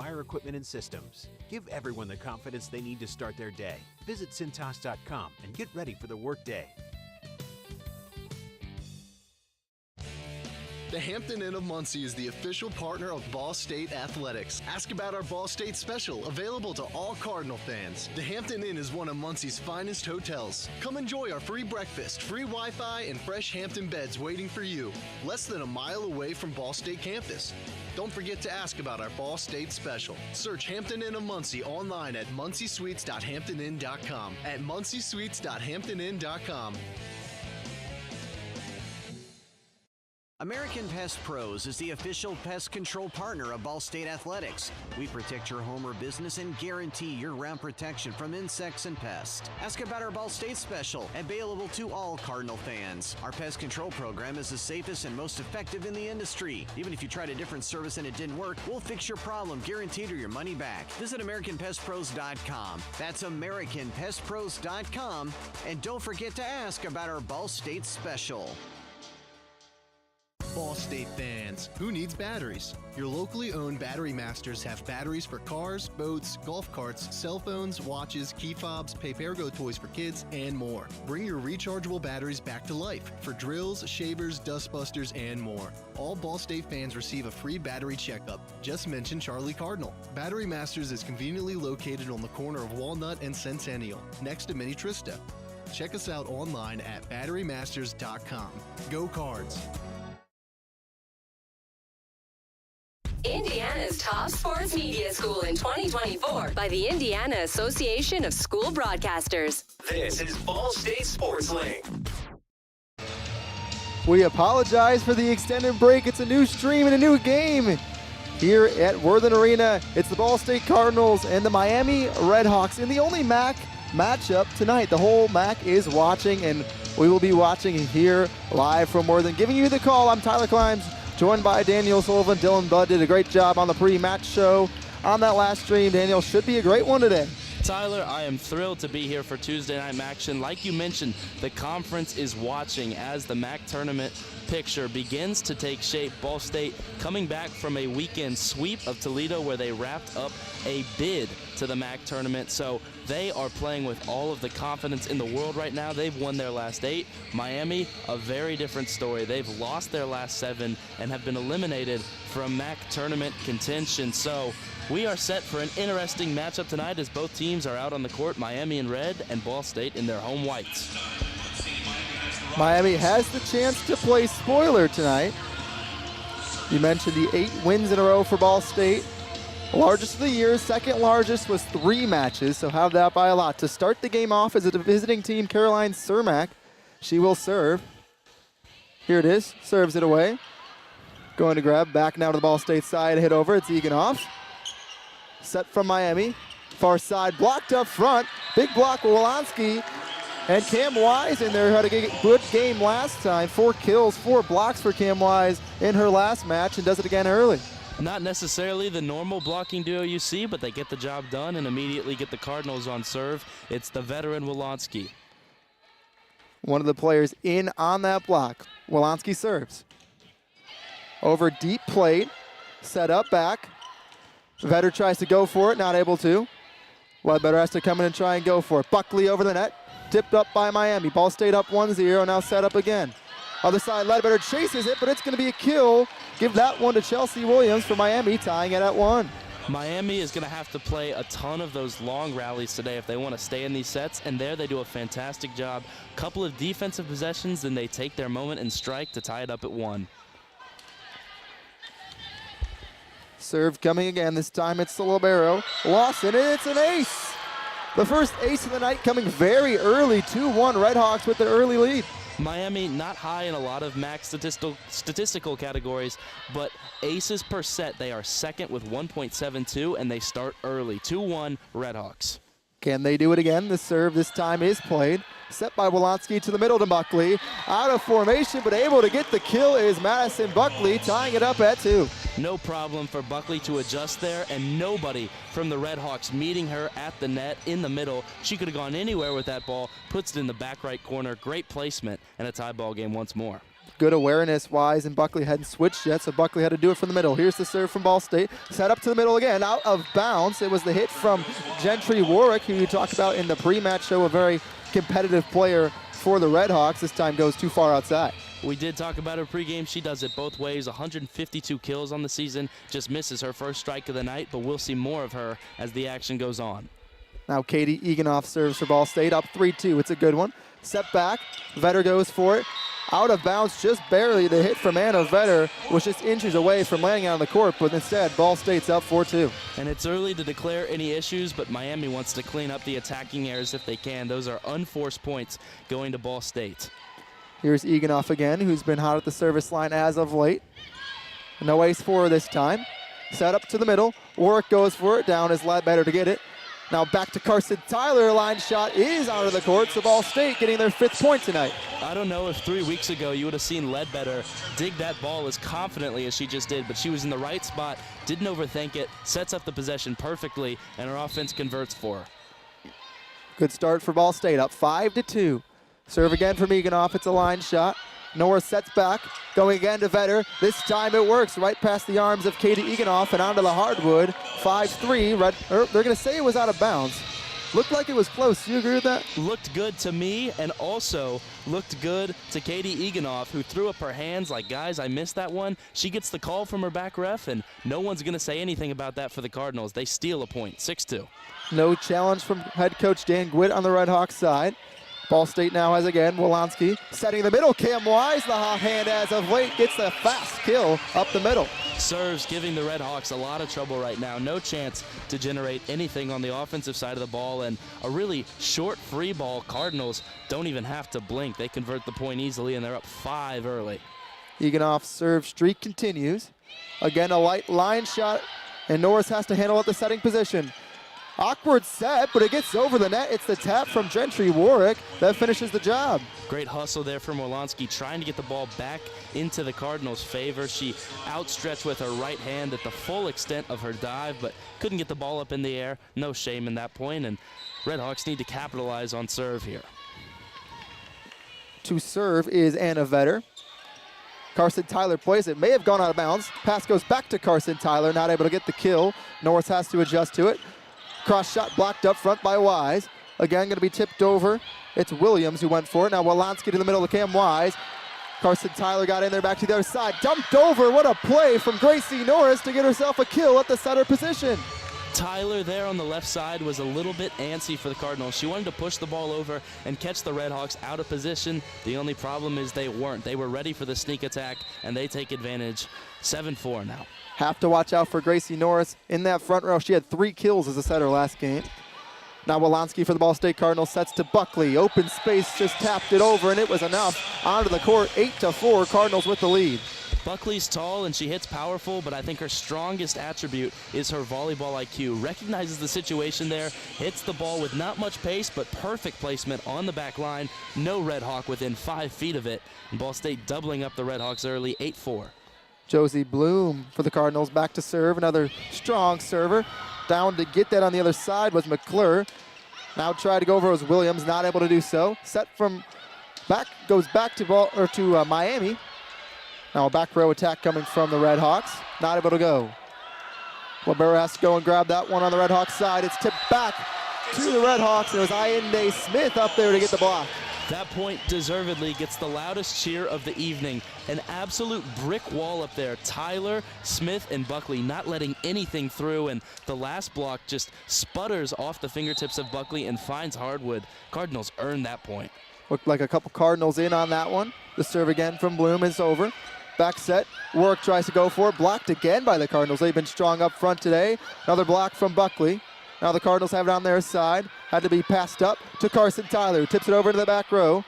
fire equipment and systems. Give everyone the confidence they need to start their day. Visit Cintas.com and get ready for the workday. The Hampton Inn of Muncie is the official partner of Ball State Athletics. Ask about our Ball State special, available to all Cardinal fans. The Hampton Inn is one of Muncie's finest hotels. Come enjoy our free breakfast, free Wi-Fi, and fresh Hampton beds waiting for you. Less than a mile away from Ball State campus. Don't forget to ask about our Ball State special. Search Hampton Inn of Muncie online at munciesuites.hamptoninn.com. At munciesuites.hamptoninn.com. American Pest Pros is the official pest control partner of Ball State Athletics. We protect your home or business and guarantee year-round protection from insects and pests. Ask about our Ball State special, available to all Cardinal fans. Our pest control program is the safest and most effective in the industry. Even if you tried a different service and it didn't work, we'll fix your problem, guaranteed, or your money back. Visit AmericanPestPros.com. That's AmericanPestPros.com. And don't forget to ask about our Ball State special. Ball State fans, who needs batteries? Your locally owned Battery Masters have batteries for cars, boats, golf carts, cell phones, watches, key fobs, Papergo toys for kids, and more. Bring your rechargeable batteries back to life for drills, shavers, dustbusters, and more. All Ball State fans receive a free battery checkup. Just mention Charlie Cardinal. Battery Masters is conveniently located on the corner of Walnut and Centennial, next to Mini Trista. Check us out online at batterymasters.com. Go Cards! Indiana's top sports media school in 2024 by the Indiana Association of School Broadcasters. This is Ball State Sports Link. We apologize for the extended break. It's a new stream and a new game here at Worthen Arena. It's the Ball State Cardinals and the Miami Redhawks in the only MAC matchup tonight. The whole MAC is watching, and we will be watching here live from Worthen. Giving you the call, I'm Tyler Klimes, joined by Daniel Sullivan. Dylan Budd did a great job on the pre-match show on that last stream. Daniel, should be a great one today. Tyler, I am thrilled to be here for Tuesday night action. Like you mentioned, the conference is watching as the MAC tournament picture begins to take shape. Ball State coming back from a weekend sweep of Toledo where they wrapped up a bid to the MAC tournament. So they are playing with all of the confidence in the world right now. They've won their last 8. Miami, a very different story. They've lost their last 7 and have been eliminated from MAC tournament contention. So we are set for an interesting matchup tonight as both teams are out on the court, Miami in red and Ball State in their home whites. Miami has the chance to play spoiler tonight. You mentioned the 8 wins in a row for Ball State. Largest of the year, second largest was 3 matches, so have that by a lot. To start the game off is a visiting team, Caroline Cermak. She will serve. Here it is, serves it away. Going to grab, back now to the Ball State side, hit over, it's Eganhoff. Set from Miami, far side, blocked up front. Big block, Wolanski. And Cam Wise in there had a good game last time. 4 kills, 4 blocks for Cam Wise in her last match, and does it again early. Not necessarily the normal blocking duo you see, but they get the job done and immediately get the Cardinals on serve. It's the veteran Wolanski. One of the players in on that block. Wolanski serves. Over deep plate, set up back. Vetter tries to go for it, not able to. Ledbetter has to come in and try and go for it. Buckley over the net, tipped up by Miami. Ball State up 1-0, now set up again. Other side, Ledbetter chases it, but it's going to be a kill. Give that one to Chelsea Williams for Miami, tying it at 1. Miami is going to have to play a ton of those long rallies today if they want to stay in these sets, and there they do a fantastic job. Couple of defensive possessions, then they take their moment and strike to tie it up at 1. Serve coming again, this time it's the Libero. Lawson, and it's an ace! The first ace of the night coming very early, 2-1 Redhawks with the early lead. Miami not high in a lot of MAC statistical categories, but aces per set, they are second with 1.72, and they start early. 2-1 Redhawks. Can they do it again? The serve this time is played. Set by Wolanski to the middle to Buckley. Out of formation, but able to get the kill is Madison Buckley, tying it up at 2. No problem for Buckley to adjust there, and nobody from the Redhawks meeting her at the net in the middle. She could have gone anywhere with that ball, puts it in the back right corner. Great placement, and a tie ball game once more. good awareness-wise, and Buckley hadn't switched yet, so Buckley had to do it from the middle. Here's the serve from Ball State. Set up to the middle again, out of bounds. It was the hit from Gentry Warwick, who you talked about in the pre-match show, a very competitive player for the Red Hawks. This time goes too far outside. We did talk about her pregame. She does it both ways. 152 kills on the season. Just misses her first strike of the night, but we'll see more of her as the action goes on. Now Katie Egonoff serves for Ball State, up 3-2. It's a good one. Set back. Vetter goes for it. Out of bounds just barely. The hit from Anna Vetter was just inches away from landing on the court, but instead Ball State's up 4-2. And it's early to declare any issues, but Miami wants to clean up the attacking errors if they can. Those are unforced points going to Ball State. Here's Egonoff again, who's been hot at the service line as of late. No ace for her this time. Set up to the middle. Warwick goes for it. Down is Ledbetter to get it. Now back to Carson Tyler. Line shot is out of the court, so Ball State getting their 5th point tonight. I don't know if 3 weeks ago you would have seen Ledbetter dig that ball as confidently as she just did, but she was in the right spot, didn't overthink it, sets up the possession perfectly, and her offense converts for her. Good start for Ball State, up 5-2. Serve again from Egonoff. It's a line shot. Norris sets back, going again to Vetter. This time it works right past the arms of Katie Egonoff and onto the hardwood. 5-3. They're going to say it was out of bounds. Looked like it was close. Do you agree with that? Looked good to me, and also looked good to Katie Egonoff, who threw up her hands like, guys, I missed that one. She gets the call from her back ref, and no one's going to say anything about that for the Cardinals. They steal a point, 6-2. No challenge from head coach Dan Gwitt on the Red Hawks side. Ball State now has again Wolanski setting the middle. Cam Wise, the hot hand as of late, gets the fast kill up the middle. Serves giving the Red Hawks a lot of trouble right now. No chance to generate anything on the offensive side of the ball, and a really short free ball. Cardinals don't even have to blink. They convert the point easily, and they're up 5 early. Egonoff's serve streak continues. Again, a light line shot, and Norris has to handle at the setting position. Awkward set, but it gets over the net. It's the tap from Gentry Warwick that finishes the job. Great hustle there from Wolanski, trying to get the ball back into the Cardinals' favor. She outstretched with her right hand at the full extent of her dive, but couldn't get the ball up in the air. No shame in that point, and Red Hawks need to capitalize on serve here. To serve is Anna Vetter. Carson Tyler plays it. May have gone out of bounds. Pass goes back to Carson Tyler, not able to get the kill. Norris has to adjust to it. Cross shot blocked up front by Wise. Again, going to be tipped over. It's Williams who went for it. Now Wolanski to the middle of Cam Wise. Carson Tyler got in there, back to the other side. Dumped over. What a play from Gracie Norris to get herself a kill at the center position. Tyler there on the left side was a little bit antsy for the Cardinals. She wanted to push the ball over and catch the Red Hawks out of position. The only problem is they weren't. They were ready for the sneak attack, and they take advantage. 7-4 now. Have to watch out for Gracie Norris in that front row. She had 3 kills as a setter last game. Now Wolanski for the Ball State Cardinals sets to Buckley. Open space, just tapped it over, and it was enough. Onto the court, 8-4, Cardinals with the lead. Buckley's tall and she hits powerful, but I think her strongest attribute is her volleyball IQ. Recognizes the situation there, hits the ball with not much pace, but perfect placement on the back line. No Red Hawk within 5 feet of it. And Ball State doubling up the Red Hawks early, 8-4. Josie Bloom for the Cardinals, back to serve. Another strong server. Down to get that on the other side was McClure. Now tried to go over was Williams, not able to do so. Set from back, goes back to Miami. Now a back row attack coming from the Red Hawks. Not able to go. Libero has to go and grab that one on the Red Hawks side. It's tipped back to the Red Hawks, and it was Ayende Smith up there to get the block. That point deservedly gets the loudest cheer of the evening. An absolute brick wall up there. Tyler, Smith, and Buckley not letting anything through, and the last block just sputters off the fingertips of Buckley and finds hardwood. Cardinals earn that point. Looked like a couple Cardinals in on that one. The serve again from Bloom is over. Back set, Warwick tries to go for it. Blocked again by the Cardinals. They've been strong up front today. Another block from Buckley. Now the Cardinals have it on their side. Had to be passed up to Carson Tyler, who tips it over to the back row.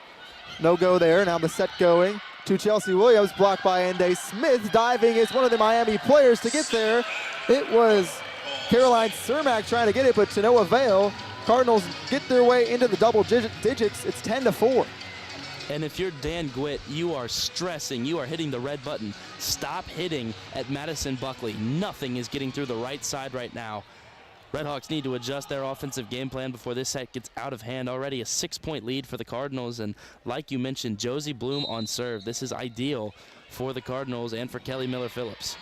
No go there. Now the set going to Chelsea Williams, blocked by Ayende Smith. Diving is one of the Miami players to get there. It was Caroline Cermak trying to get it, but to no avail. Cardinals get their way into the double digits. It's 10-4. And if you're Dan Gwitt, you are stressing. You are hitting the red button. Stop hitting at Madison Buckley. Nothing is getting through the right side right now. Redhawks need to adjust their offensive game plan before this set gets out of hand. Already a 6-point lead for the Cardinals, and like you mentioned, Josie Bloom on serve. This is ideal for the Cardinals and for Kelly Miller-Phillips.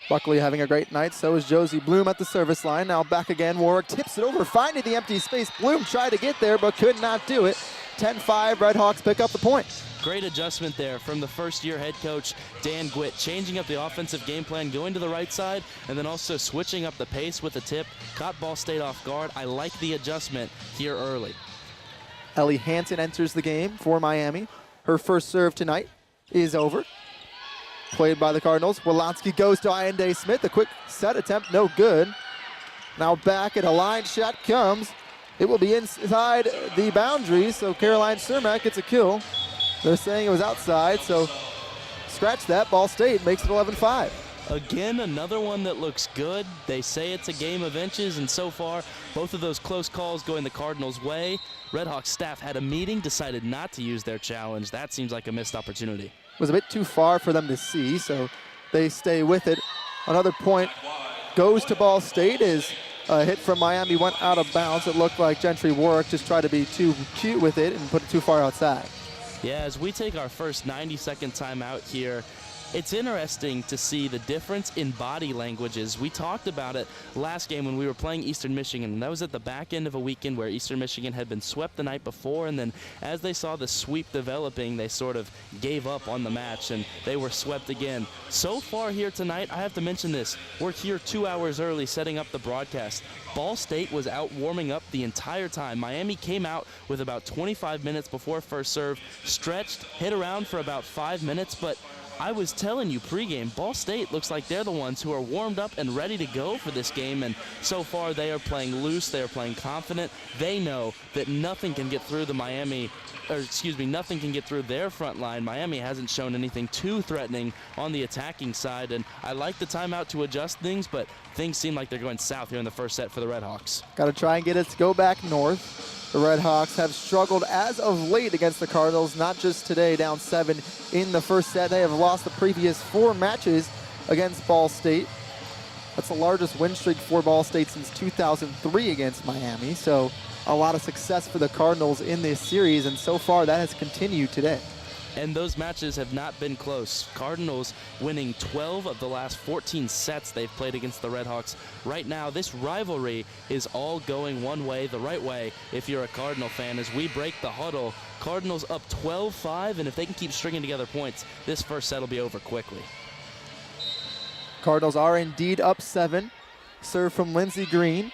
Buckley having a great night, so is Josie Bloom at the service line. Now back again, Warwick tips it over, finding the empty space. Bloom tried to get there, but could not do it. 10-5, Redhawks pick up the point. Great adjustment there from the first-year head coach, Dan Gwitt, changing up the offensive game plan, going to the right side, and then also switching up the pace with the tip. Caught Ball State off guard. I like the adjustment here early. Ellie Hansen enters the game for Miami. Her first serve tonight is over. Played by the Cardinals. Wilansky goes to Ian Smith. A quick set attempt, no good. Now back at a line shot comes. It will be inside the boundaries, so Caroline Cermak gets a kill. They're saying it was outside, so scratch that. Ball State makes it 11-5. Again, another one that looks good. They say it's a game of inches, and so far, both of those close calls going the Cardinals' way. Redhawks staff had a meeting, decided not to use their challenge. That seems like a missed opportunity. It was a bit too far for them to see, so they stay with it. Another point goes to Ball State as a hit from Miami went out of bounds. It looked like Gentry Warwick just tried to be too cute with it and put it too far outside. Yeah, as we take our first 90-second timeout here, it's interesting to see the difference in body languages. We talked about it last game when we were playing Eastern Michigan, and that was at the back end of a weekend where Eastern Michigan had been swept the night before, and then as they saw the sweep developing, they sort of gave up on the match, and they were swept again. So far here tonight, I have to mention this, we're here 2 hours early setting up the broadcast. Ball State was out warming up the entire time. Miami came out with about 25 minutes before first serve, stretched, hit around for about 5 minutes, but I was telling you pregame, Ball State looks like they're the ones who are warmed up and ready to go for this game, and so far they are playing loose, they are playing confident. They know that nothing can get through nothing can get through their front line. Miami hasn't shown anything too threatening on the attacking side, and I like the timeout to adjust things, but things seem like they're going south here in the first set for the Redhawks. Got to try and get it to go back north. The Redhawks have struggled as of late against the Cardinals, not just today, down 7 in the first set. They have lost the previous 4 matches against Ball State. That's the largest win streak for Ball State since 2003 against Miami. So a lot of success for the Cardinals in this series, and so far that has continued today. And those matches have not been close. Cardinals winning 12 of the last 14 sets they've played against the Redhawks. Right now, this rivalry is all going one way, the right way, if you're a Cardinal fan. As we break the huddle, Cardinals up 12-5, and if they can keep stringing together points, this first set will be over quickly. Cardinals are indeed up 7. Serve from Lindsey Green.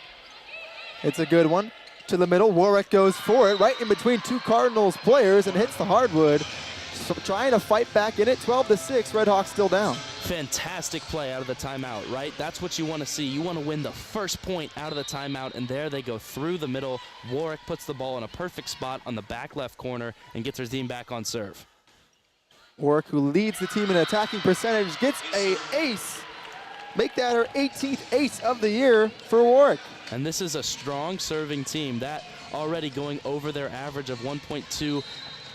It's a good one. To the middle, Warwick goes for it, right in between 2 Cardinals players, and hits the hardwood. So trying to fight back in it, 12-6, Redhawks still down. Fantastic play out of the timeout, right? That's what you want to see. You want to win the first point out of the timeout, and there they go through the middle. Warwick puts the ball in a perfect spot on the back left corner and gets her team back on serve. Warwick, who leads the team in attacking percentage, gets a ace. Make that her 18th ace of the year for Warwick. And this is a strong serving team. That already going over their average of 1.2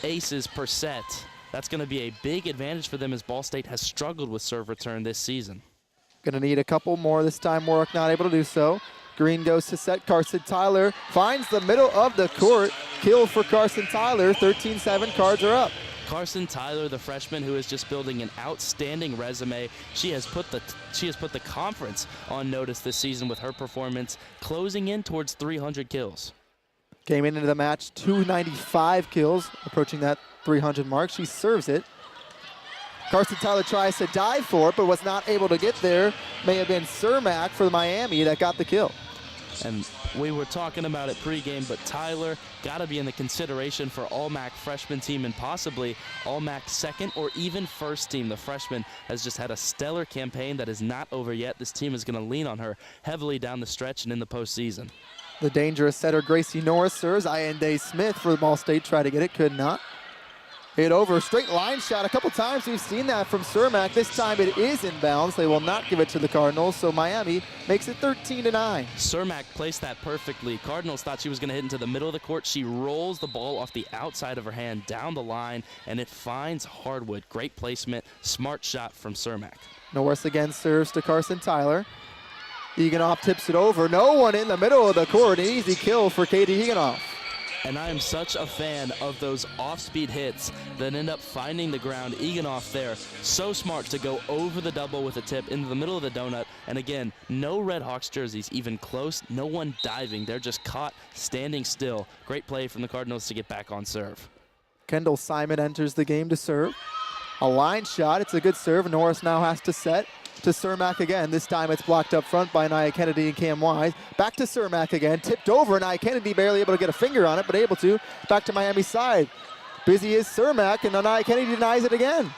aces per set. That's going to be a big advantage for them as Ball State has struggled with serve return this season. Going to need a couple more this time. Warwick not able to do so. Green goes to set. Carson Tyler finds the middle of the court. Kill for Carson Tyler. 13-7. Cards are up. Carson Tyler, the freshman who is just building an outstanding resume. She has put the conference on notice this season with her performance, closing in towards 300 kills. Came into the match 295 kills, approaching that 300 mark. She serves it. Carson Tyler tries to dive for it, but was not able to get there. May have been Cermak for Miami that got the kill. And we were talking about it pregame, but Tyler got to be in the consideration for All-MAC freshman team and possibly All-MAC second or even first team. The freshman has just had a stellar campaign that is not over yet. This team is going to lean on her heavily down the stretch and in the postseason. The dangerous setter Gracie Norris serves. Ian Smith for Ball State tried to get it, could not. Hit over, straight line shot. A couple times we've seen that from Cermak. This time it is inbounds. They will not give it to the Cardinals, so Miami makes it 13-9. Cermak placed that perfectly. Cardinals thought she was going to hit into the middle of the court. She rolls the ball off the outside of her hand down the line, and it finds hardwood. Great placement, smart shot from Cermak. Norris again serves to Carson Tyler. Eganoff tips it over. No one in the middle of the court. An easy kill for Katie Eganoff. And I am such a fan of those off-speed hits that end up finding the ground. Eganoff there, so smart to go over the double with a tip into the middle of the donut. And again, no Red Hawks jerseys even close, no one diving. They're just caught standing still. Great play from the Cardinals to get back on serve. Kendall Simon enters the game to serve. A line shot, it's a good serve. Norris now has to set to Cermak again. This time it's blocked up front by Nia Kennedy and Cam Wise. Back to Cermak again, tipped over. Nia Kennedy barely able to get a finger on it, but able to. Back to Miami's side. Busy is Cermak, and Nia Kennedy denies it again.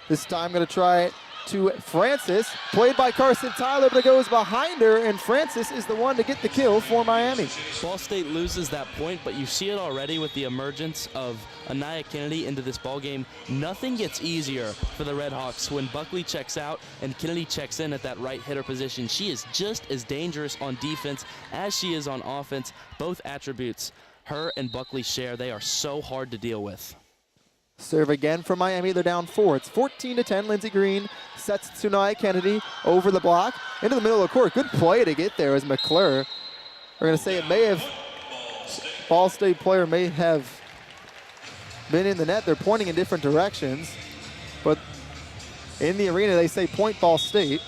This time gonna try it to Francis. Played by Carson Tyler, but it goes behind her, and Francis is the one to get the kill for Miami. Ball State loses that point, but you see it already with the emergence of Nia Kennedy into this ball game. Nothing gets easier for the Red Hawks when Buckley checks out and Kennedy checks in at that right hitter position. She is just as dangerous on defense as she is on offense. Both attributes her and Buckley share. They are so hard to deal with. Serve again for Miami. They're down 4. It's 14-10. Lindsey Green sets to Nia Kennedy over the block into the middle of the court. Good play to get there as McClure. We're going to say it may have, Ball State player may have been in the net. They're pointing in different directions, but in the arena they say point Ball State.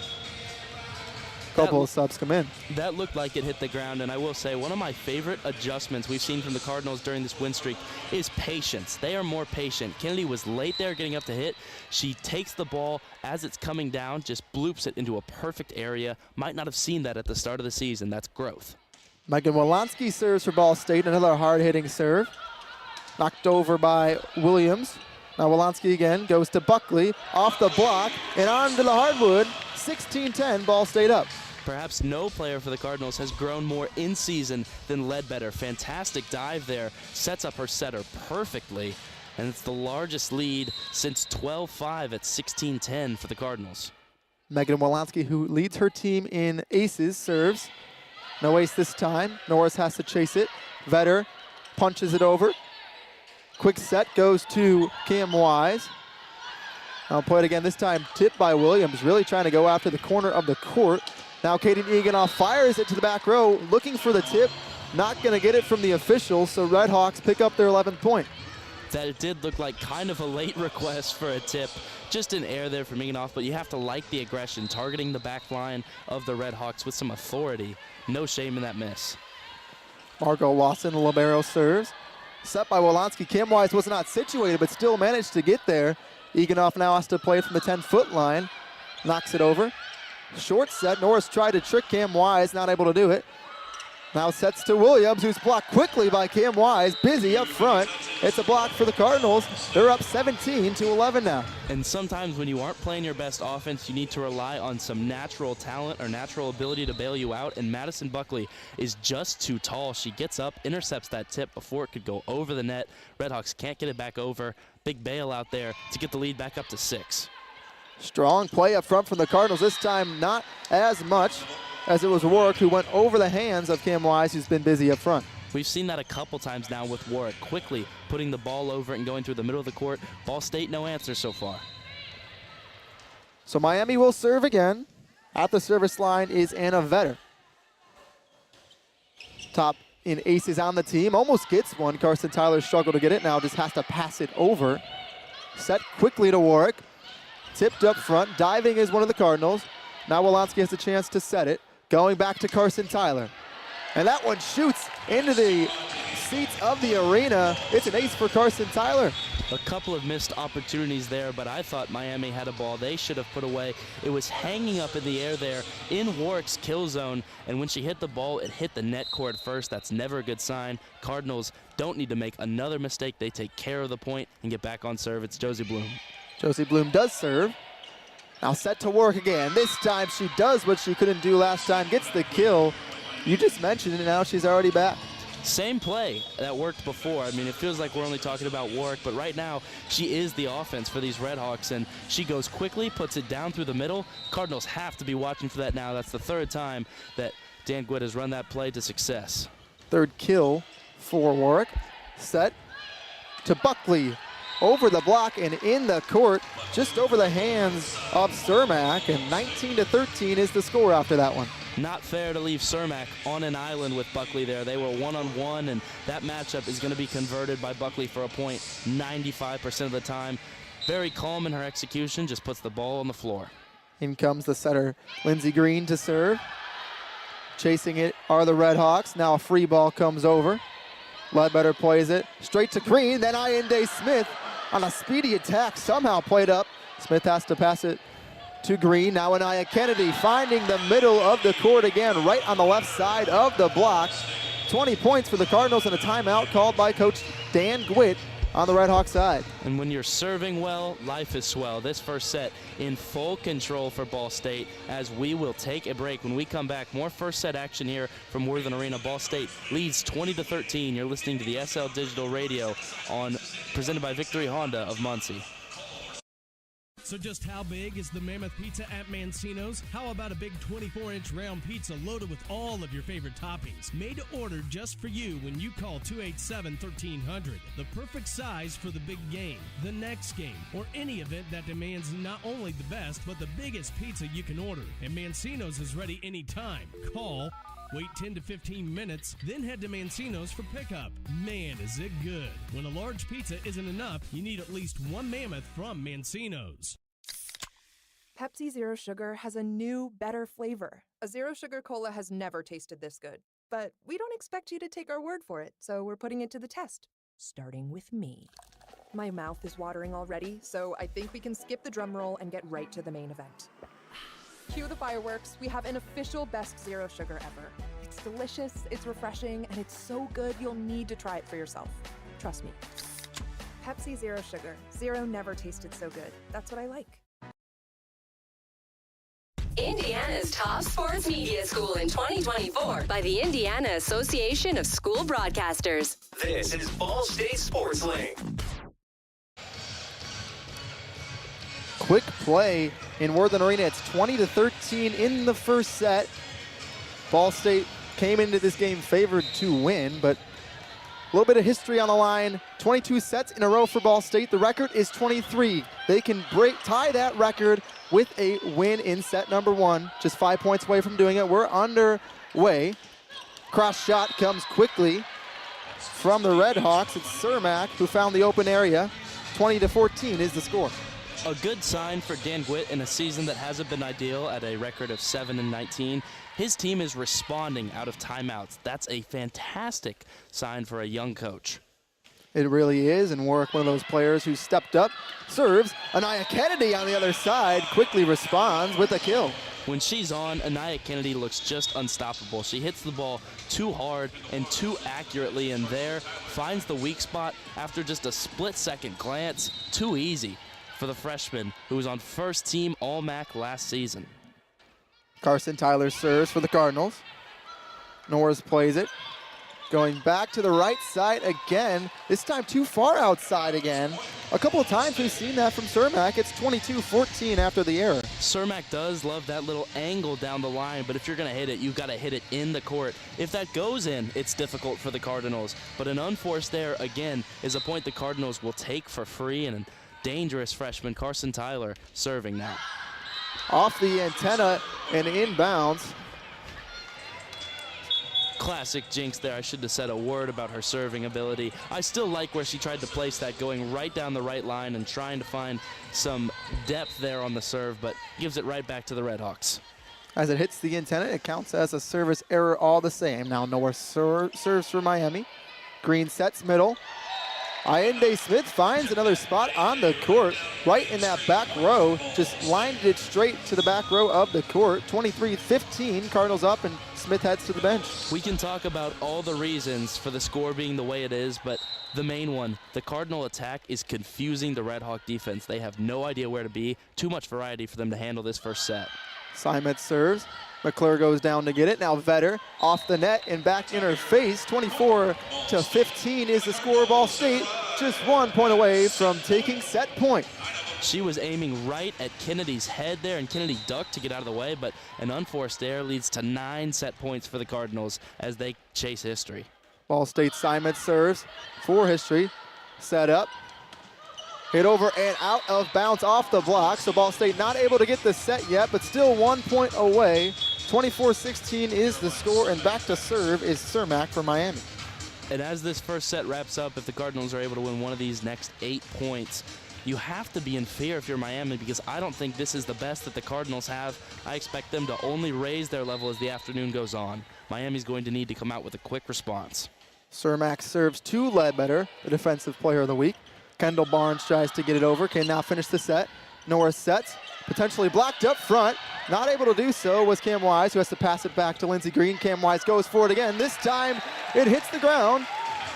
Couple of subs come in. That looked like it hit the ground, and I will say one of my favorite adjustments we've seen from the Cardinals during this win streak is patience. They are more patient. Kennedy was late there getting up to hit. She takes the ball as it's coming down, just bloops it into a perfect area. Might not have seen that at the start of the season. That's growth. Megan Wolanski serves for Ball State. Another hard-hitting serve. Knocked over by Williams. Now Wolanski again goes to Buckley, off the block, and onto the hardwood. 16-10, Ball State up. Perhaps no player for the Cardinals has grown more in season than Ledbetter. Fantastic dive there, sets up her setter perfectly, and it's the largest lead since 12-5 at 16-10 for the Cardinals. Megan Wolanski, who leads her team in aces, serves. No ace this time. Norris has to chase it. Vetter punches it over. Quick set goes to Cam Wise. I'll play it again, this time tipped by Williams, really trying to go after the corner of the court. Now Katie Eganoff fires it to the back row, looking for the tip, not gonna get it from the officials, so Red Hawks pick up their 11th point. That it did look like kind of a late request for a tip. Just in air there from Eganoff, but you have to like the aggression, targeting the back line of the Red Hawks with some authority. No shame in that miss. Margot Lawson, libero serves. Set by Wolanski. Cam Wise was not situated, but still managed to get there. Eganoff now has to play it from the 10-foot line. Knocks it over. Short set. Norris tried to trick Cam Wise, not able to do it. Now sets to Williams, who's blocked quickly by Cam Wise. Busy up front. It's a block for the Cardinals. They're up 17-11 now. And sometimes when you aren't playing your best offense, you need to rely on some natural talent or natural ability to bail you out. And Madison Buckley is just too tall. She gets up, intercepts that tip before it could go over the net. Redhawks can't get it back over. Big bail out there to get the lead back up to 6. Strong play up front from the Cardinals. This time not as much as it was Warwick, who went over the hands of Cam Wise, who's been busy up front. We've seen that a couple times now with Warwick, quickly putting the ball over and going through the middle of the court. Ball State, no answer so far. So Miami will serve again. At the service line is Anna Vetter. Top in aces on the team. Almost gets one. Carson Tyler struggled to get it. Now just has to pass it over. Set quickly to Warwick. Tipped up front. Diving is one of the Cardinals. Now Wolanski has a chance to set it. Going back to Carson Tyler. And that one shoots into the seats of the arena. It's an ace for Carson Tyler. A couple of missed opportunities there, but I thought Miami had a ball they should have put away. It was hanging up in the air there in Warwick's kill zone, and when she hit the ball, it hit the net cord first. That's never a good sign. Cardinals don't need to make another mistake. They take care of the point and get back on serve. It's Josie Bloom. Josie Bloom does serve. Now set to work again. This time she does what she couldn't do last time, gets the kill. You just mentioned it, and now she's already back. Same play that worked before. I mean, it feels like we're only talking about Warwick, but right now she is the offense for these Redhawks, and she goes quickly, puts it down through the middle. Cardinals have to be watching for that now. That's the third time that Dan Gwitt has run that play to success. Third kill for Warwick. Set to Buckley. Over the block and in the court, just over the hands of Cermak, and 19-13 is the score after that one. not fair to leave Cermak on an island with Buckley there. They were one-on-one, and that matchup is going to be converted by Buckley for a point 95% of the time. Very calm in her execution, just puts the ball on the floor. In comes the setter, Lindsey Green, to serve. Chasing it are the Red Hawks. Now a free ball comes over. Ledbetter plays it straight to Green. Then Ayende Smith on a speedy attack somehow played up. Smith has to pass it to Green. Now Anaya Kennedy finding the middle of the court again, right on the left side of the block. 20 points for the Cardinals and a timeout called by Coach Dan Gwitt on the Red Hawk side. And when you're serving well, life is swell. This first set in full control for Ball State as we will take a break. When we come back, more first set action here from Worthen Arena. Ball State leads 20-13. You're listening to the SL Digital Radio presented by Victory Honda of Muncie. So just how big is the Mammoth Pizza at Mancino's? How about a big 24-inch round pizza loaded with all of your favorite toppings? Made to order just for you when you call 287-1300. The perfect size for the big game, the next game, or any event that demands not only the best, but the biggest pizza you can order. And Mancino's is ready anytime. Call, wait 10 to 15 minutes, then head to Mancino's for pickup. Man, is it good. When a large pizza isn't enough, you need at least one Mammoth from Mancino's. Pepsi Zero Sugar has a new, better flavor. A Zero Sugar Cola has never tasted this good. But we don't expect you to take our word for it, so we're putting it to the test. Starting with me. My mouth is watering already, so I think we can skip the drum roll and get right to the main event. Cue the fireworks. We have an official best Zero Sugar ever. It's delicious, it's refreshing, and it's so good you'll need to try it for yourself. Trust me. Pepsi Zero Sugar. Zero never tasted so good. That's what I like. Indiana's top sports media school in 2024 by the Indiana Association of School Broadcasters. This is Ball State Sports Link. Quick play in Worthen Arena. It's 20-13 in the first set. Ball State came into this game favored to win, but a little bit of history on the line. 22 sets in a row for Ball State. The record is 23. They can tie that record with a win in set number one. Just 5 points away from doing it. We're underway. Cross shot comes quickly from the Red Hawks. It's Cermak who found the open area. 20-14 is the score. A good sign for Dan Gwitt in a season that hasn't been ideal at a record of 7-19. His team is responding out of timeouts. That's a fantastic sign for a young coach. It really is, and Warwick, one of those players who stepped up, serves. Anaya Kennedy on the other side quickly responds with a kill. When she's on, Anaya Kennedy looks just unstoppable. She hits the ball too hard and too accurately in there, finds the weak spot after just a split-second glance. Too easy for the freshman who was on first team All-MAC last season. Carson Tyler serves for the Cardinals. Norris plays it. Going back to the right side again, this time too far outside again. A couple of times we've seen that from Cermak. It's 22-14 after the error. Cermak does love that little angle down the line, but if you're going to hit it, you've got to hit it in the court. If that goes in, it's difficult for the Cardinals. But an unforced error, again, is a point the Cardinals will take for free, and a dangerous freshman, Carson Tyler, serving now. Off the antenna and inbounds. Classic jinx there. I should have said a word about her serving ability. I still like where she tried to place that, going right down the right line and trying to find some depth there on the serve, but gives it right back to the Red Hawks. As it hits the antenna, it counts as a service error all the same. Now Norris serves for Miami. Green sets middle. Ayende Smith finds another spot on the court, right in that back row. Just lined it straight to the back row of the court. 23-15, Cardinals up, and Smith heads to the bench. We can talk about all the reasons for the score being the way it is, but the main one, the Cardinal attack is confusing the Red Hawk defense. They have no idea where to be. Too much variety for them to handle this first set. Simon serves. McClure goes down to get it. Now Vetter off the net and back in her face. 24-15 is the score. Ball State just 1 point away from taking set point. She was aiming right at Kennedy's head there, and Kennedy ducked to get out of the way, but an unforced error leads to 9 set points for the Cardinals as they chase history. Ball State Simon serves for history. Set up. Hit over and out of bounds off the block, so Ball State not able to get the set yet, but still 1 point away 24-16 is the score, and back to serve is Cermak for Miami. And as this first set wraps up, if the Cardinals are able to win one of these next 8 points, you have to be in fear if you're Miami, because I don't think this is the best that the Cardinals have. I expect them to only raise their level as the afternoon goes on. Miami's going to need to come out with a quick response. Cermak serves to Ledbetter, the defensive player of the week. Kendall Barnes tries to get it over, can now finish the set. Norris sets, potentially blocked up front. Not able to do so was Cam Wise, who has to pass it back to Lindsey Green. Cam Wise goes for it again. This time it hits the ground,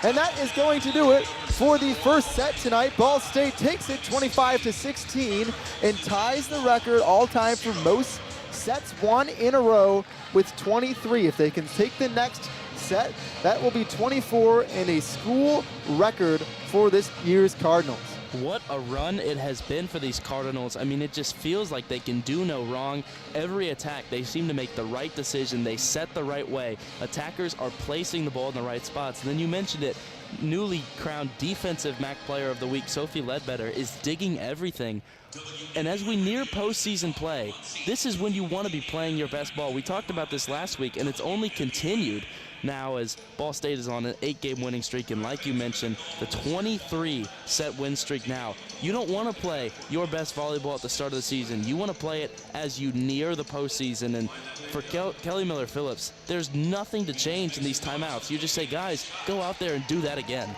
and that is going to do it for the first set tonight. Ball State takes it 25-16 and ties the record all-time for most sets won in a row with 23. If they can take the next set, that will be 24 and a school record for this year's Cardinals. What a run it has been for these Cardinals. I mean, it just feels like they can do no wrong. Every attack, they seem to make the right decision. They set the right way. Attackers are placing the ball in the right spots. And then you mentioned it, newly crowned Defensive MAC Player of the Week, Sophie Ledbetter, is digging everything. And as we near postseason play, this is when you want to be playing your best ball. We talked about this last week, and it's only continued now as Ball State is on an 8-game winning streak, and like you mentioned, the 23-set win streak now. You don't want to play your best volleyball at the start of the season. You want to play it as you near the postseason, and for Kelly Miller-Phillips, there's nothing to change in these timeouts. You just say, guys, go out there and do that again.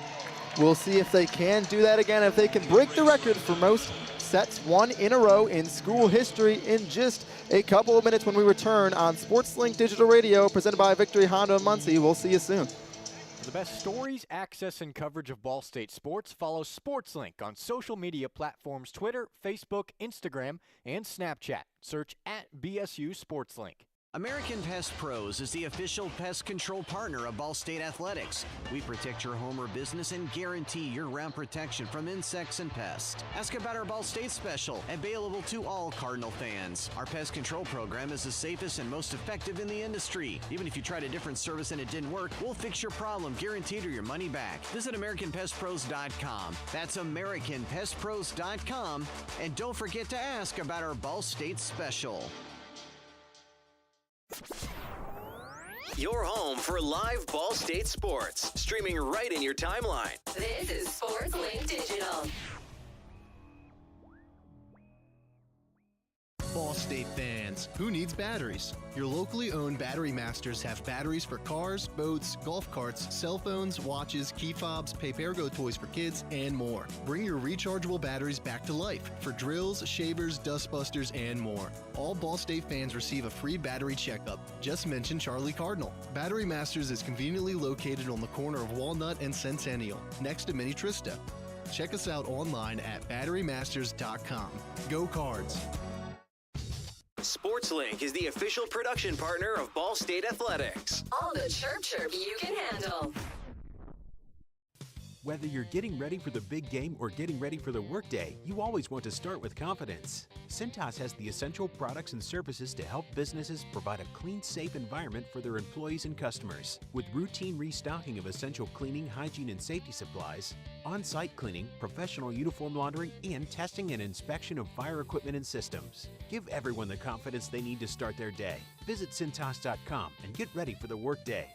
We'll see if they can do that again, if they can break the record for most sets won in a row in school history in just a couple of minutes when we return on SportsLink Digital Radio, presented by Victory Honda of Muncie. We'll see you soon. For the best stories, access, and coverage of Ball State sports, follow SportsLink on social media platforms Twitter, Facebook, Instagram, and Snapchat. Search @BSU SportsLink. American Pest Pros is the official pest control partner of Ball State Athletics. We protect your home or business and guarantee year-round protection from insects and pests. Ask about our Ball State special, available to all Cardinal fans. Our pest control program is the safest and most effective in the industry. Even if you tried a different service and it didn't work, we'll fix your problem, guaranteed, or your money back. Visit AmericanPestPros.com. That's AmericanPestPros.com. And don't forget to ask about our Ball State special. Your home for live Ball State sports, streaming right in your timeline. This is SportsLink Digital. Ball State fans, who needs batteries? Your locally owned Battery Masters have batteries for cars, boats, golf carts, cell phones, watches, key fobs, pay-per-go toys for kids, and more. Bring your rechargeable batteries back to life for drills, shavers, dustbusters, and more. All Ball State fans receive a free battery checkup. Just mention Charlie Cardinal. Battery Masters is conveniently located on the corner of Walnut and Centennial, next to Mini Trista. Check us out online at batterymasters.com. Go Cards! SportsLink is the official production partner of Ball State Athletics. All the chirp you can handle. Whether you're getting ready for the big game or getting ready for the workday, you always want to start with confidence. Cintas has the essential products and services to help businesses provide a clean, safe environment for their employees and customers. With routine restocking of essential cleaning, hygiene, and safety supplies, on-site cleaning, professional uniform laundering, and testing and inspection of fire equipment and systems. Give everyone the confidence they need to start their day. Visit Cintas.com and get ready for the workday.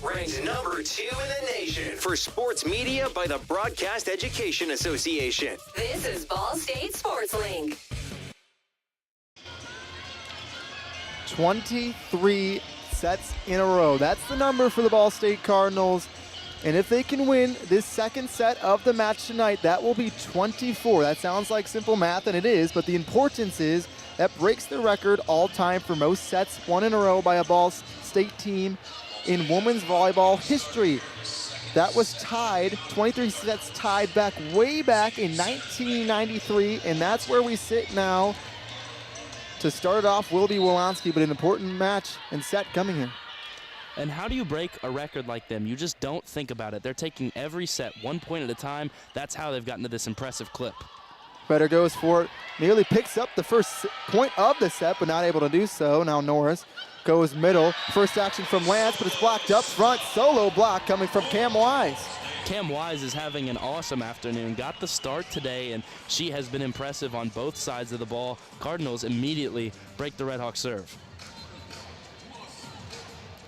Ranked number 2 in the nation for sports media by the Broadcast Education Association. This is Ball State SportsLink. 23 sets in a row. That's the number for the Ball State Cardinals. And if they can win this second set of the match tonight, that will be 24. That sounds like simple math, and it is, but the importance is that breaks the record all-time for most sets won in a row by a Ball State team in women's volleyball history. That was tied, 23 sets tied way back in 1993, and that's where we sit now. To start off, Wildy Wolanski, but an important match and set coming here. And how do you break a record like them? You just don't think about it. They're taking every set 1 point at a time. That's how they've gotten to this impressive clip. Better goes for it, nearly picks up the first point of the set, but not able to do so. Now Norris goes middle. First action from Lance, but it's blocked up front. Solo block coming from Cam Wise. Cam Wise is having an awesome afternoon. Got the start today, and she has been impressive on both sides of the ball. Cardinals immediately break the Red Hawks serve.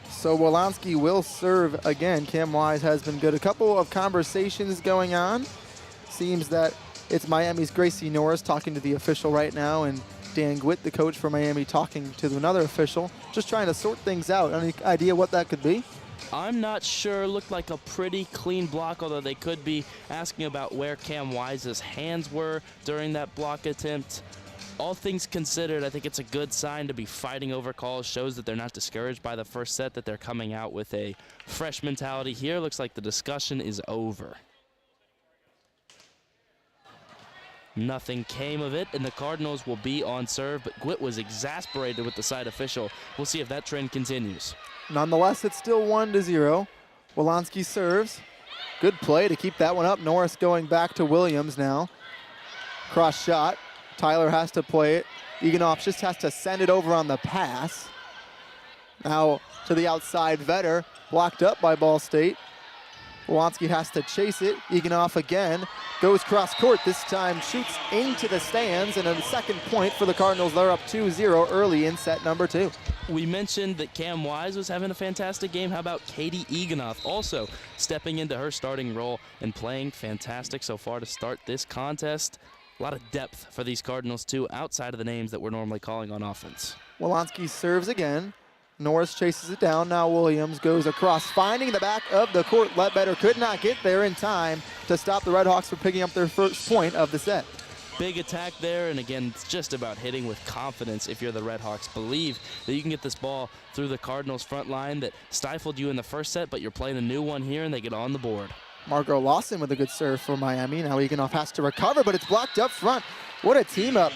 So Wolanski will serve again. Cam Wise has been good. A couple of conversations going on. Seems that it's Miami's Gracie Norris talking to the official right now, and Dan Gwitt, the coach for Miami, talking to another official, just trying to sort things out. Any idea what that could be? I'm not sure. Looked like a pretty clean block, although they could be asking about where Cam Wise's hands were during that block attempt. All things considered, I think it's a good sign to be fighting over calls. Shows that they're not discouraged by the first set, that they're coming out with a fresh mentality here. Looks like the discussion is over. Nothing came of it, and the Cardinals will be on serve, but Gwitt was exasperated with the side official. We'll see if that trend continues. Nonetheless, it's still 1-0. Wolanski serves. Good play to keep that one up. Norris going back to Williams now. Cross shot. Tyler has to play it. Eganoff just has to send it over on the pass. Now to the outside, Vetter, blocked up by Ball State. Wolanski has to chase it. Eganoff again, goes cross court. This time shoots into the stands, and a second point for the Cardinals. They're up 2-0 early in set number 2. We mentioned that Cam Wise was having a fantastic game. How about Katie Eganoff also stepping into her starting role and playing fantastic so far to start this contest? A lot of depth for these Cardinals, too, outside of the names that we're normally calling on offense. Wolanski serves again. Norris chases it down. Now Williams goes across, finding the back of the court. Ledbetter could not get there in time to stop the Red Hawks from picking up their first point of the set. Big attack there, and again, it's just about hitting with confidence if you're the Red Hawks. Believe that you can get this ball through the Cardinals' front line that stifled you in the first set, but you're playing a new one here, and they get on the board. Margot Lawson with a good serve for Miami. Now Eganoff has to recover, but it's blocked up front. What a team up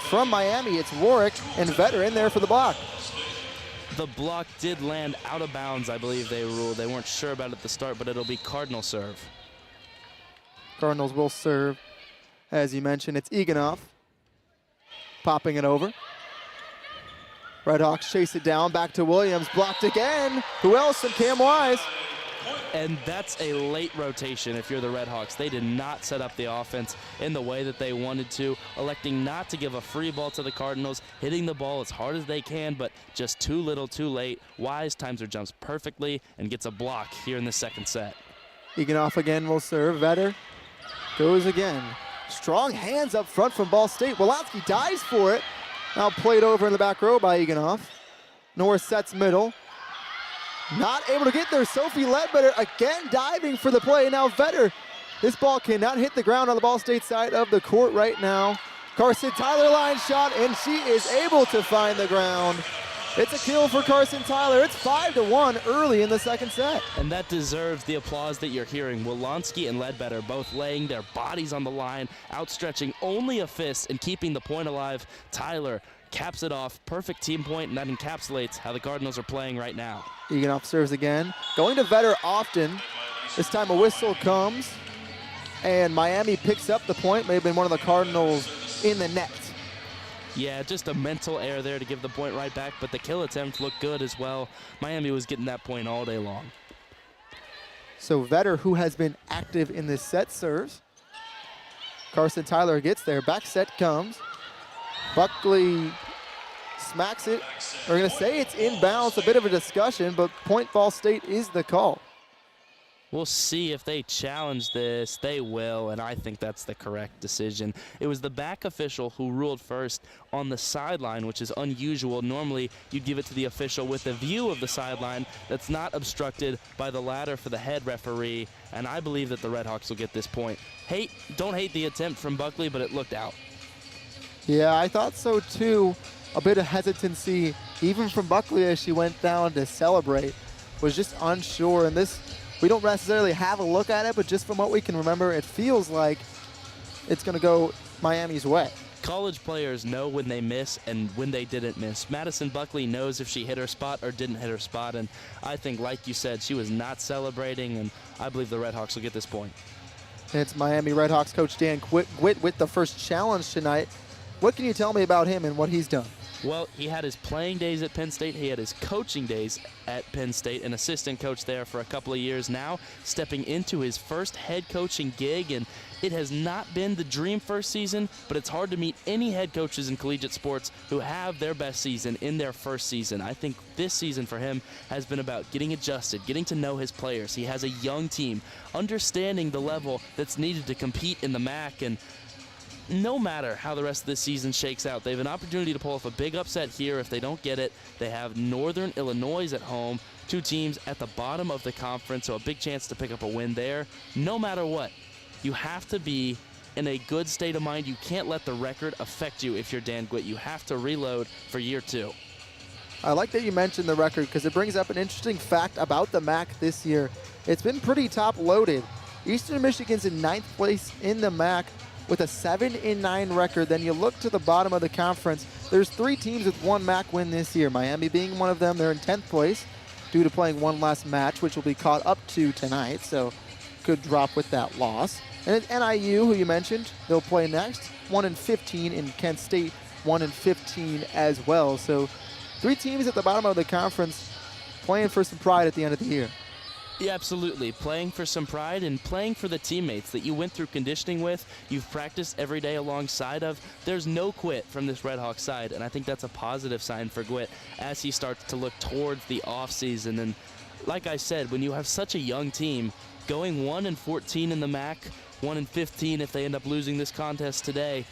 from Miami. It's Warwick and Vetter in there for the block. The block did land out of bounds, I believe they ruled. They weren't sure about it at the start, but it'll be Cardinal serve. Cardinals will serve. As you mentioned, it's Eganoff popping it over. Red Hawks chase it down, back to Williams, blocked again. Who else? And Cam Wise. And that's a late rotation if you're the Red Hawks. They did not set up the offense in the way that they wanted to, electing not to give a free ball to the Cardinals, hitting the ball as hard as they can, but just too little, too late. Wise times her jumps perfectly and gets a block here in the second set. Eganoff again will serve. Vetter goes again. Strong hands up front from Ball State. Wolanski dives for it. Now played over in the back row by Eganoff. Norris sets middle. Not able to get there. Sophie Ledbetter again diving for the play. Now Vetter. This ball cannot hit the ground on the Ball State side of the court right now. Carson Tyler line shot, and she is able to find the ground. It's a kill for Carson Tyler. It's 5-1 early in the second set. And that deserves the applause that you're hearing. Wolanski and Ledbetter both laying their bodies on the line, outstretching only a fist and keeping the point alive. Tyler caps it off. Perfect team point, and that encapsulates how the Cardinals are playing right now. Eganoff serves again. Going to Vetter often. This time a whistle comes, and Miami picks up the point. May have been one of the Cardinals in the net. Yeah, just a mental error there to give the point right back, but the kill attempt looked good as well. Miami was getting that point all day long. So Vetter, who has been active in this set, serves. Carson Tyler gets there. Back set comes. Buckley smacks it. We're going to say it's inbounds. A bit of a discussion, but point Ball State is the call. We'll see if they challenge this. They will, and I think that's the correct decision. It was the back official who ruled first on the sideline, which is unusual. Normally, you'd give it to the official with a view of the sideline that's not obstructed by the ladder for the head referee, and I believe that the Red Hawks will get this point. Don't hate the attempt from Buckley, but it looked out. Yeah, I thought so too. A bit of hesitancy, even from Buckley as she went down to celebrate, was just unsure, and this, we don't necessarily have a look at it, but just from what we can remember, it feels like it's going to go Miami's way. College players know when they miss and when they didn't miss. Madison Buckley knows if she hit her spot or didn't hit her spot, and I think, like you said, she was not celebrating, and I believe the Red Hawks will get this point. And it's Miami Red Hawks coach Dan Gwitt with the first challenge tonight. What can you tell me about him and what he's done? Well, he had his playing days at Penn State. He had his coaching days at Penn State, an assistant coach there for a couple of years now, stepping into his first head coaching gig. And it has not been the dream first season, but it's hard to meet any head coaches in collegiate sports who have their best season in their first season. I think this season for him has been about getting adjusted, getting to know his players. He has a young team, understanding the level that's needed to compete in the MAC, and no matter how the rest of this season shakes out, they have an opportunity to pull off a big upset here. If they don't get it, they have Northern Illinois at home, two teams at the bottom of the conference, so a big chance to pick up a win there. No matter what, you have to be in a good state of mind. You can't let the record affect you if you're Dan Gwitt. You have to reload for year two. I like that you mentioned the record because it brings up an interesting fact about the MAC this year. It's been pretty top-loaded. Eastern Michigan's in 9th place in the MAC with a 7-9 record. Then you look to the bottom of the conference. There's 3 teams with 1 MAC win this year. Miami being one of them. They're in 10th place due to playing one last match, which will be caught up to tonight, so could drop with that loss. And it's NIU, who you mentioned, they'll play next. 1-15 in Kent State, 1-15 as well. So 3 teams at the bottom of the conference playing for some pride at the end of the year. Yeah, absolutely. Playing for some pride and playing for the teammates that you went through conditioning with, you've practiced every day alongside of. There's no quit from this Red Hawk side, and I think that's a positive sign for Gwitt as he starts to look towards the offseason. And like I said, when you have such a young team, going 1-14 in the MAC, 1-15 if they end up losing this contest today,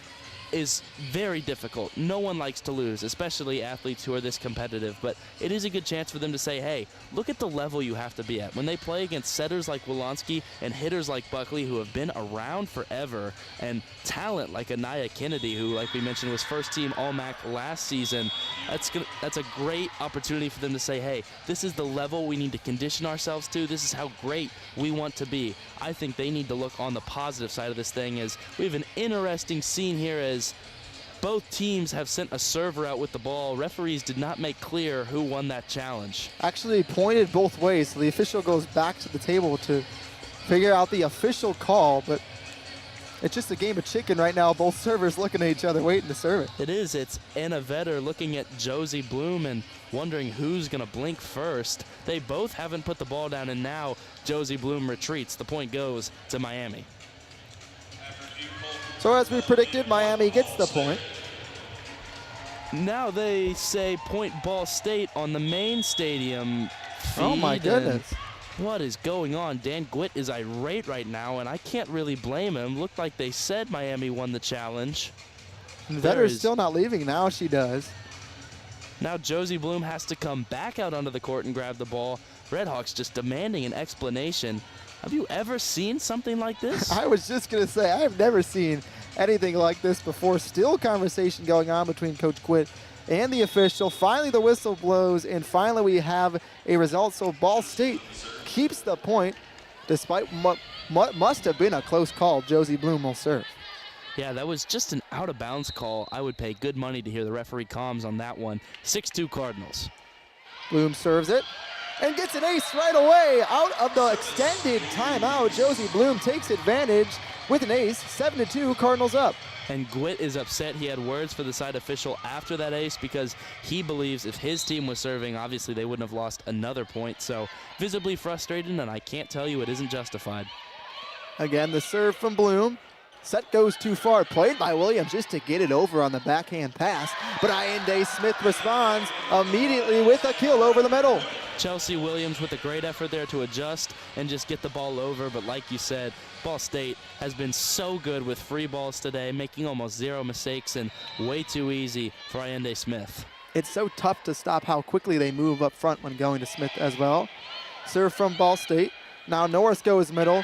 is very difficult. No one likes to lose, especially athletes who are this competitive, but it is a good chance for them to say, hey, look at the level you have to be at. When they play against setters like Wolanski and hitters like Buckley, who have been around forever, and talent like Anaya Kennedy, who, like we mentioned, was first-team All-MAC last season, that's a great opportunity for them to say, hey, this is the level we need to condition ourselves to. This is how great we want to be. I think they need to look on the positive side of this thing, as we have an interesting scene here as both teams have sent a server out with the ball. Referees did not make clear who won that challenge. Actually pointed both ways, so the official goes back to the table to figure out the official call, but it's just a game of chicken right now. Both servers looking at each other, waiting to serve it. It is. It's Anna Vetter looking at Josie Bloom and wondering who's going to blink first. They both haven't put the ball down, and now Josie Bloom retreats. The point goes to Miami. So as we predicted, Miami gets the point. Now they say point Ball State on the main stadium feed. Oh my goodness. What is going on? Dan Gwitt is irate right now, and I can't really blame him. Looked like they said Miami won the challenge. Vetter's still not leaving. Now she does. Now Josie Bloom has to come back out onto the court and grab the ball. Redhawks just demanding an explanation. Have you ever seen something like this? I was just going to say, I've never seen anything like this before. Still conversation going on between Coach Gwitt and the official. Finally, the whistle blows, and finally we have a result. So Ball State keeps the point, despite what must have been a close call. Josie Bloom will serve. Yeah, that was just an out-of-bounds call. I would pay good money to hear the referee comms on that one. 6-2 Cardinals. Bloom serves it and gets an ace right away out of the extended timeout. Josie Bloom takes advantage with an ace. 7-2, Cardinals up. And Gwitt is upset. He had words for the side official after that ace because he believes if his team was serving, obviously they wouldn't have lost another point. So visibly frustrated, and I can't tell you it isn't justified. Again, the serve from Bloom. Set goes too far. Played by Williams just to get it over on the backhand pass. But Allende Smith responds immediately with a kill over the middle. Chelsea Williams with a great effort there to adjust and just get the ball over. But like you said, Ball State has been so good with free balls today, making almost 0 mistakes and way too easy for Allende Smith. It's so tough to stop how quickly they move up front when going to Smith as well. Serve from Ball State. Now Norris goes middle.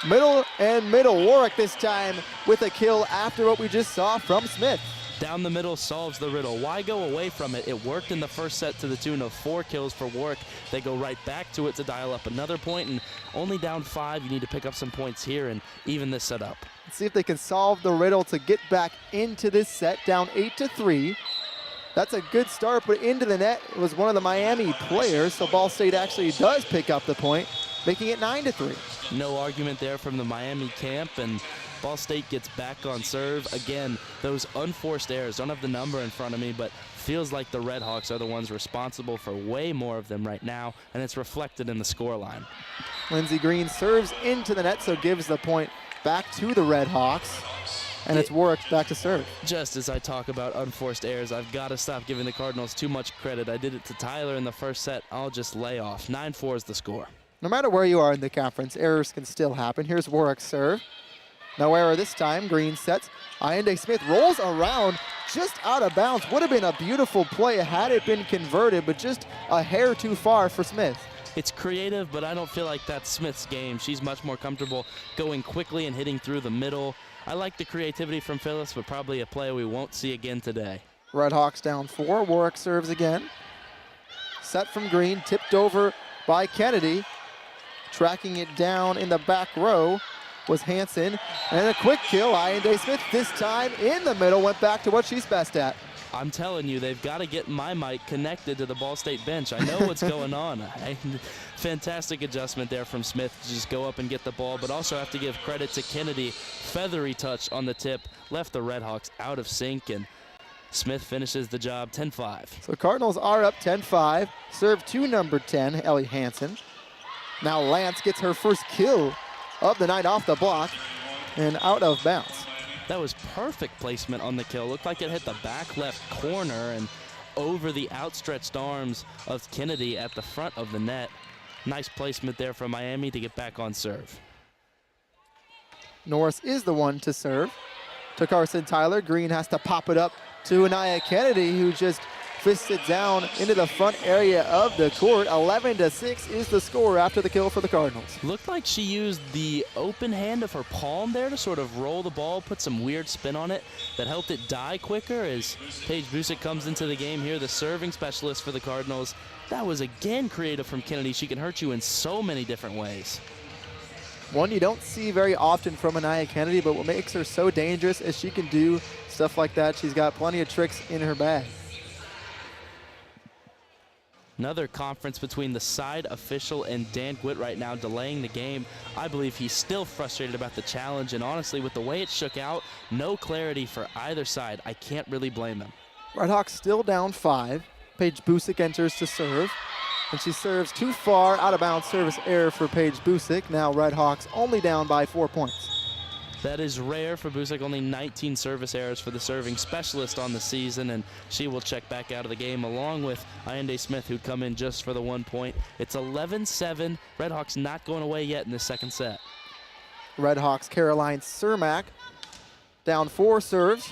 Middle and middle. Warwick this time with a kill after what we just saw from Smith. Down the middle solves the riddle. Why go away from it? It worked in the first set to the tune of 4 kills for Warwick. They go right back to it to dial up another point, and only down 5. You need to pick up some points here and even this set up. Let's see if they can solve the riddle to get back into this set, down 8-3. That's a good start, but into the net was one of the Miami players, so Ball State actually does pick up the point, making it 9-3. No argument there from the Miami camp, and Ball State gets back on serve. Again, those unforced errors, don't have the number in front of me, but feels like the Red Hawks are the ones responsible for way more of them right now, and it's reflected in the scoreline. Lindsey Green serves into the net, so gives the point back to the Red Hawks. And it's Warwick back to serve. Just as I talk about unforced errors, I've got to stop giving the Cardinals too much credit. I did it to Tyler in the first set. I'll just lay off. 9-4 is the score. No matter where you are in the conference, errors can still happen. Here's Warwick's serve. No error this time. Green sets. Allende Smith rolls around just out of bounds. Would have been a beautiful play had it been converted, but just a hair too far for Smith. It's creative, but I don't feel like that's Smith's game. She's much more comfortable going quickly and hitting through the middle. I like the creativity from Phyllis, but probably a play we won't see again today. Red Hawks down 4. Warwick serves again. Set from Green, tipped over by Kennedy. Tracking it down in the back row was Hansen. And a quick kill. Allende Smith this time in the middle, went back to what she's best at. I'm telling you, they've got to get my mic connected to the Ball State bench. I know what's going on. Fantastic adjustment there from Smith to just go up and get the ball, but also have to give credit to Kennedy. Feathery touch on the tip, left the Red Hawks out of sync, and Smith finishes the job 10-5. So Cardinals are up 10-5. Serve to number 10, Ellie Hansen. Now Lance gets her first kill of the night off the block and out of bounds. That was perfect placement on the kill. Looked like it hit the back left corner and over the outstretched arms of Kennedy at the front of the net. Nice placement there from Miami to get back on serve. Norris is the one to serve. To Carson Tyler. Green has to pop it up to Anaya Kennedy, who just fists it down into the front area of the court. 11-6 is the score after the kill for the Cardinals. Looked like she used the open hand of her palm there to sort of roll the ball, put some weird spin on it that helped it die quicker as Paige Busick comes into the game here, the serving specialist for the Cardinals. That was again creative from Kennedy. She can hurt you in so many different ways. One you don't see very often from Anaya Kennedy, but what makes her so dangerous is she can do stuff like that. She's got plenty of tricks in her bag. Another conference between the side official and Dan Gwitt right now delaying the game. I believe he's still frustrated about the challenge, and honestly, with the way it shook out, no clarity for either side. I can't really blame him. Red Hawks still down 5. Paige Busick enters to serve, and she serves too far. Out of bounds service error for Paige Busick. Now Red Hawks only down by 4 points. That is rare for Busick, only 19 service errors for the serving specialist on the season, and she will check back out of the game along with Allende Smith, who'd come in just for the 1 point. It's 11-7. Red Hawks not going away yet in the second set. Red Hawks Caroline Cermak down 4 serves.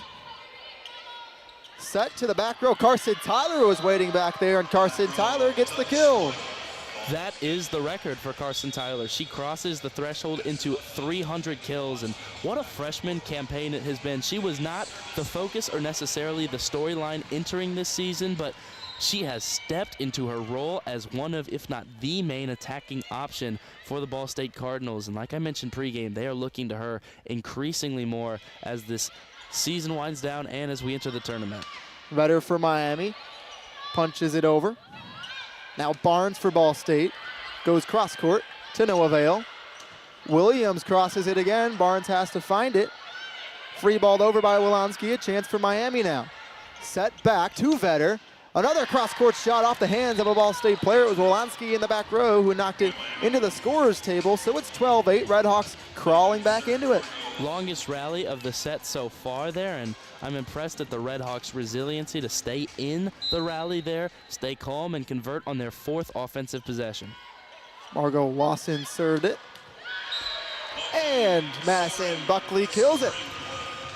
Set to the back row. Carson Tyler was waiting back there, and Carson Tyler gets the kill. That is the record for Carson Tyler. She crosses the threshold into 300 kills, and what a freshman campaign it has been. She was not the focus or necessarily the storyline entering this season, but she has stepped into her role as one of, if not the main attacking option for the Ball State Cardinals. And like I mentioned pregame, they are looking to her increasingly more as this season winds down and as we enter the tournament. Vetter for Miami. Punches it over. Now Barnes for Ball State. Goes cross court to no avail. Williams crosses it again. Barnes has to find it. Free balled over by Wolanski. A chance for Miami now. Set back to Vetter. Another cross-court shot off the hands of a Ball State player. It was Wolanski in the back row who knocked it into the scorer's table. So it's 12-8. Red Hawks crawling back into it. Longest rally of the set so far there, and I'm impressed at the Red Hawks' resiliency to stay in the rally there, stay calm, and convert on their 4th offensive possession. Margot Lawson served it. And Madison Buckley kills it.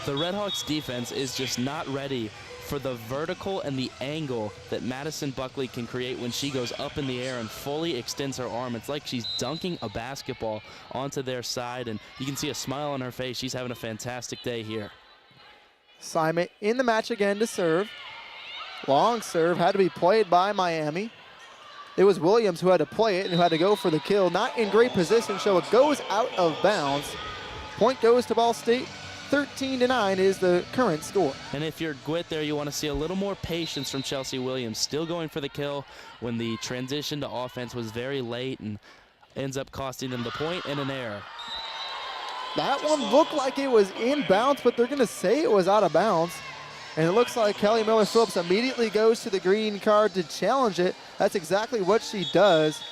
The Red Hawks' defense is just not ready for the vertical and the angle that Madison Buckley can create when she goes up in the air and fully extends her arm. It's like she's dunking a basketball onto their side, and you can see a smile on her face. She's having a fantastic day here. Simon in the match again to serve. Long serve had to be played by Miami. It was Williams who had to play it and who had to go for the kill. Not in great position, so it goes out of bounds. Point goes to Ball State. 13-9 is the current score. And if you're Gwitt there, you want to see a little more patience from Chelsea Williams. Still going for the kill when the transition to offense was very late and ends up costing them the point and an error. That one looked like it was in bounds, but they're going to say it was out of bounds. And it looks like Kelly Miller-Phillips immediately goes to the green card to challenge it. That's exactly what she does.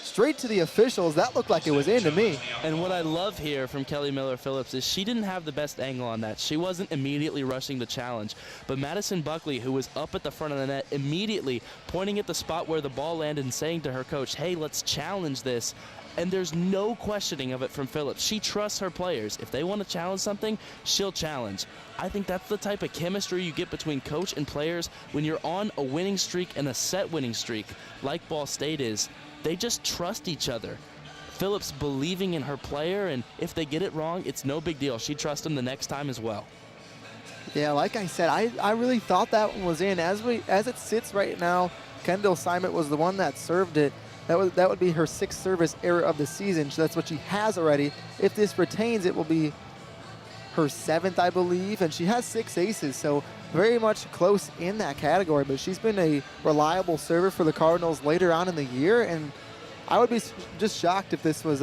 Straight to the officials. That looked like it was in to me. And what I love here from Kelly Miller-Phillips is she didn't have the best angle on that. She wasn't immediately rushing the challenge. But Madison Buckley, who was up at the front of the net, immediately pointing at the spot where the ball landed and saying to her coach, hey, let's challenge this. And there's no questioning of it from Phillips. She trusts her players. If they want to challenge something, she'll challenge. I think that's the type of chemistry you get between coach and players when you're on a winning streak and a set winning streak like Ball State is. They just trust each other. Phillips believing in her player, and if they get it wrong, it's no big deal. She trusts them the next time as well. Yeah, like I said, I really thought that one was in. As it sits right now, Kendall Simon was the one that served it. That would be her 6th service error of the season. So that's what she has already. If this retains, it will be her 7th, I believe, and she has 6 aces, so very much close in that category. But she's been a reliable server for the Cardinals later on in the year, and I would be just shocked if this was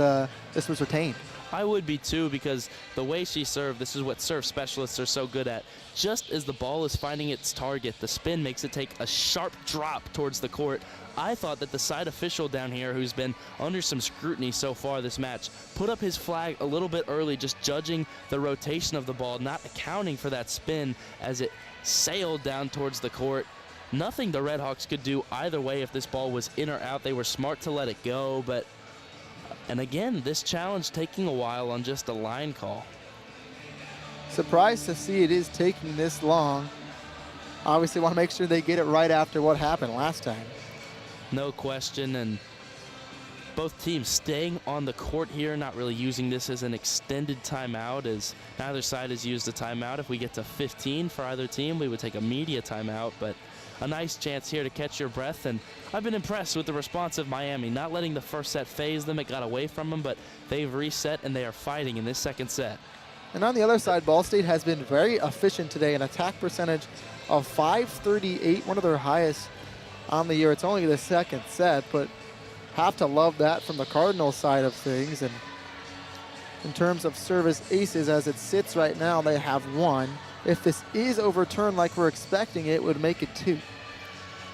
retained. I would be too, because the way she served, this is what serve specialists are so good at. Just as the ball is finding its target, the spin makes it take a sharp drop towards the court. I thought that the side official down here, who's been under some scrutiny so far this match, put up his flag a little bit early, just judging the rotation of the ball, not accounting for that spin as it sailed down towards the court. Nothing the Redhawks could do either way if this ball was in or out. They were smart to let it go, but and again, this challenge taking a while on just a line call. Surprised to see it is taking this long. Obviously want to make sure they get it right after what happened last time. No question, and both teams staying on the court here, not really using this as an extended timeout, as neither side has used a timeout. If we get to 15 for either team, we would take a media timeout, but a nice chance here to catch your breath, and I've been impressed with the response of Miami, not letting the first set phase them. It got away from them, but they've reset, and they are fighting in this second set. And on the other side, Ball State has been very efficient today, an attack percentage of .538, one of their highest on the year. It's only the second set, but have to love that from the Cardinals side of things. And in terms of service aces, as it sits right now, they have 1. If this is overturned like we're expecting, it would make it 2.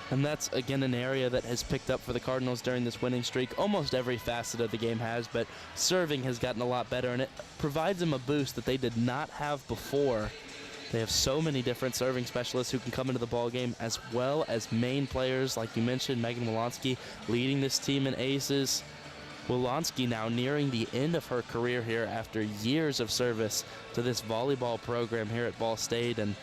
And that's, again, an area that has picked up for the Cardinals during this winning streak. Almost every facet of the game has, but serving has gotten a lot better, and it provides them a boost that they did not have before. They have so many different serving specialists who can come into the ball game, as well as main players, like you mentioned, Megan Wolonsky leading this team in aces. Wolonsky now nearing the end of her career here after years of service to this volleyball program here at Ball State, and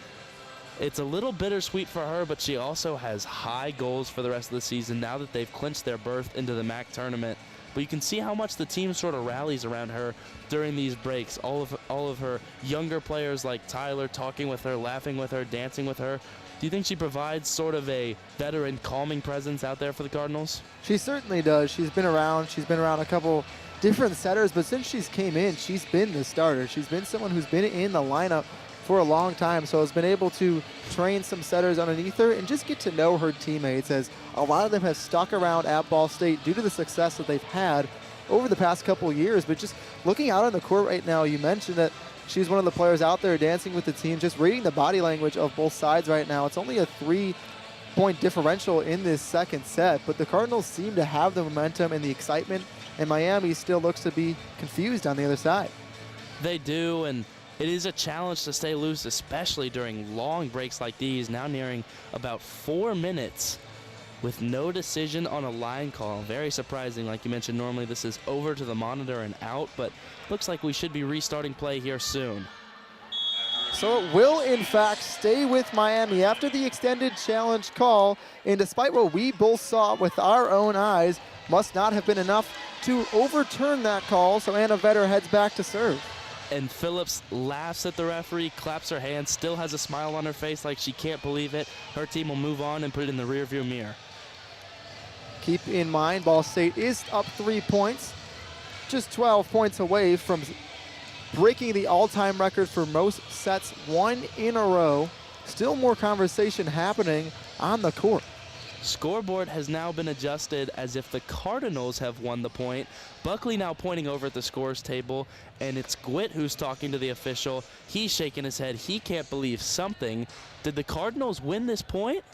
it's a little bittersweet for her, but she also has high goals for the rest of the season now that they've clinched their berth into the MAC tournament. But you can see how much the team sort of rallies around her during these breaks. All of her younger players like Tyler talking with her, laughing with her, dancing with her. Do you think she provides sort of a veteran calming presence out there for the Cardinals? She certainly does. She's been around a couple different setters, but since she's came in, she's been the starter. She's been someone who's been in the lineup for a long time, so has been able to train some setters underneath her and just get to know her teammates, as a lot of them have stuck around at Ball State due to the success that they've had over the past couple of years. But just looking out on the court right now, you mentioned that she's one of the players out there dancing with the team, just reading the body language of both sides right now. It's only a 3-point differential in this second set, but the Cardinals seem to have the momentum and the excitement, and Miami still looks to be confused on the other side. They do, and it is a challenge to stay loose, especially during long breaks like these, now nearing about 4 minutes with no decision on a line call. Very surprising. Like you mentioned, normally this is over to the monitor and out, but looks like we should be restarting play here soon. So it will, in fact, stay with Miami after the extended challenge call, and despite what we both saw with our own eyes, must not have been enough to overturn that call, so Anna Vetter heads back to serve. And Phillips laughs at the referee, claps her hands, still has a smile on her face like she can't believe it. Her team will move on and put it in the rearview mirror. Keep in mind, Ball State is up 3 points, just 12 points away from breaking the all-time record for most sets, 1 in a row. Still more conversation happening on the court. Scoreboard has now been adjusted as if the Cardinals have won the point. Buckley now pointing over at the scores table, and it's Gwitt who's talking to the official. He's shaking his head. He can't believe something. Did the Cardinals win this point?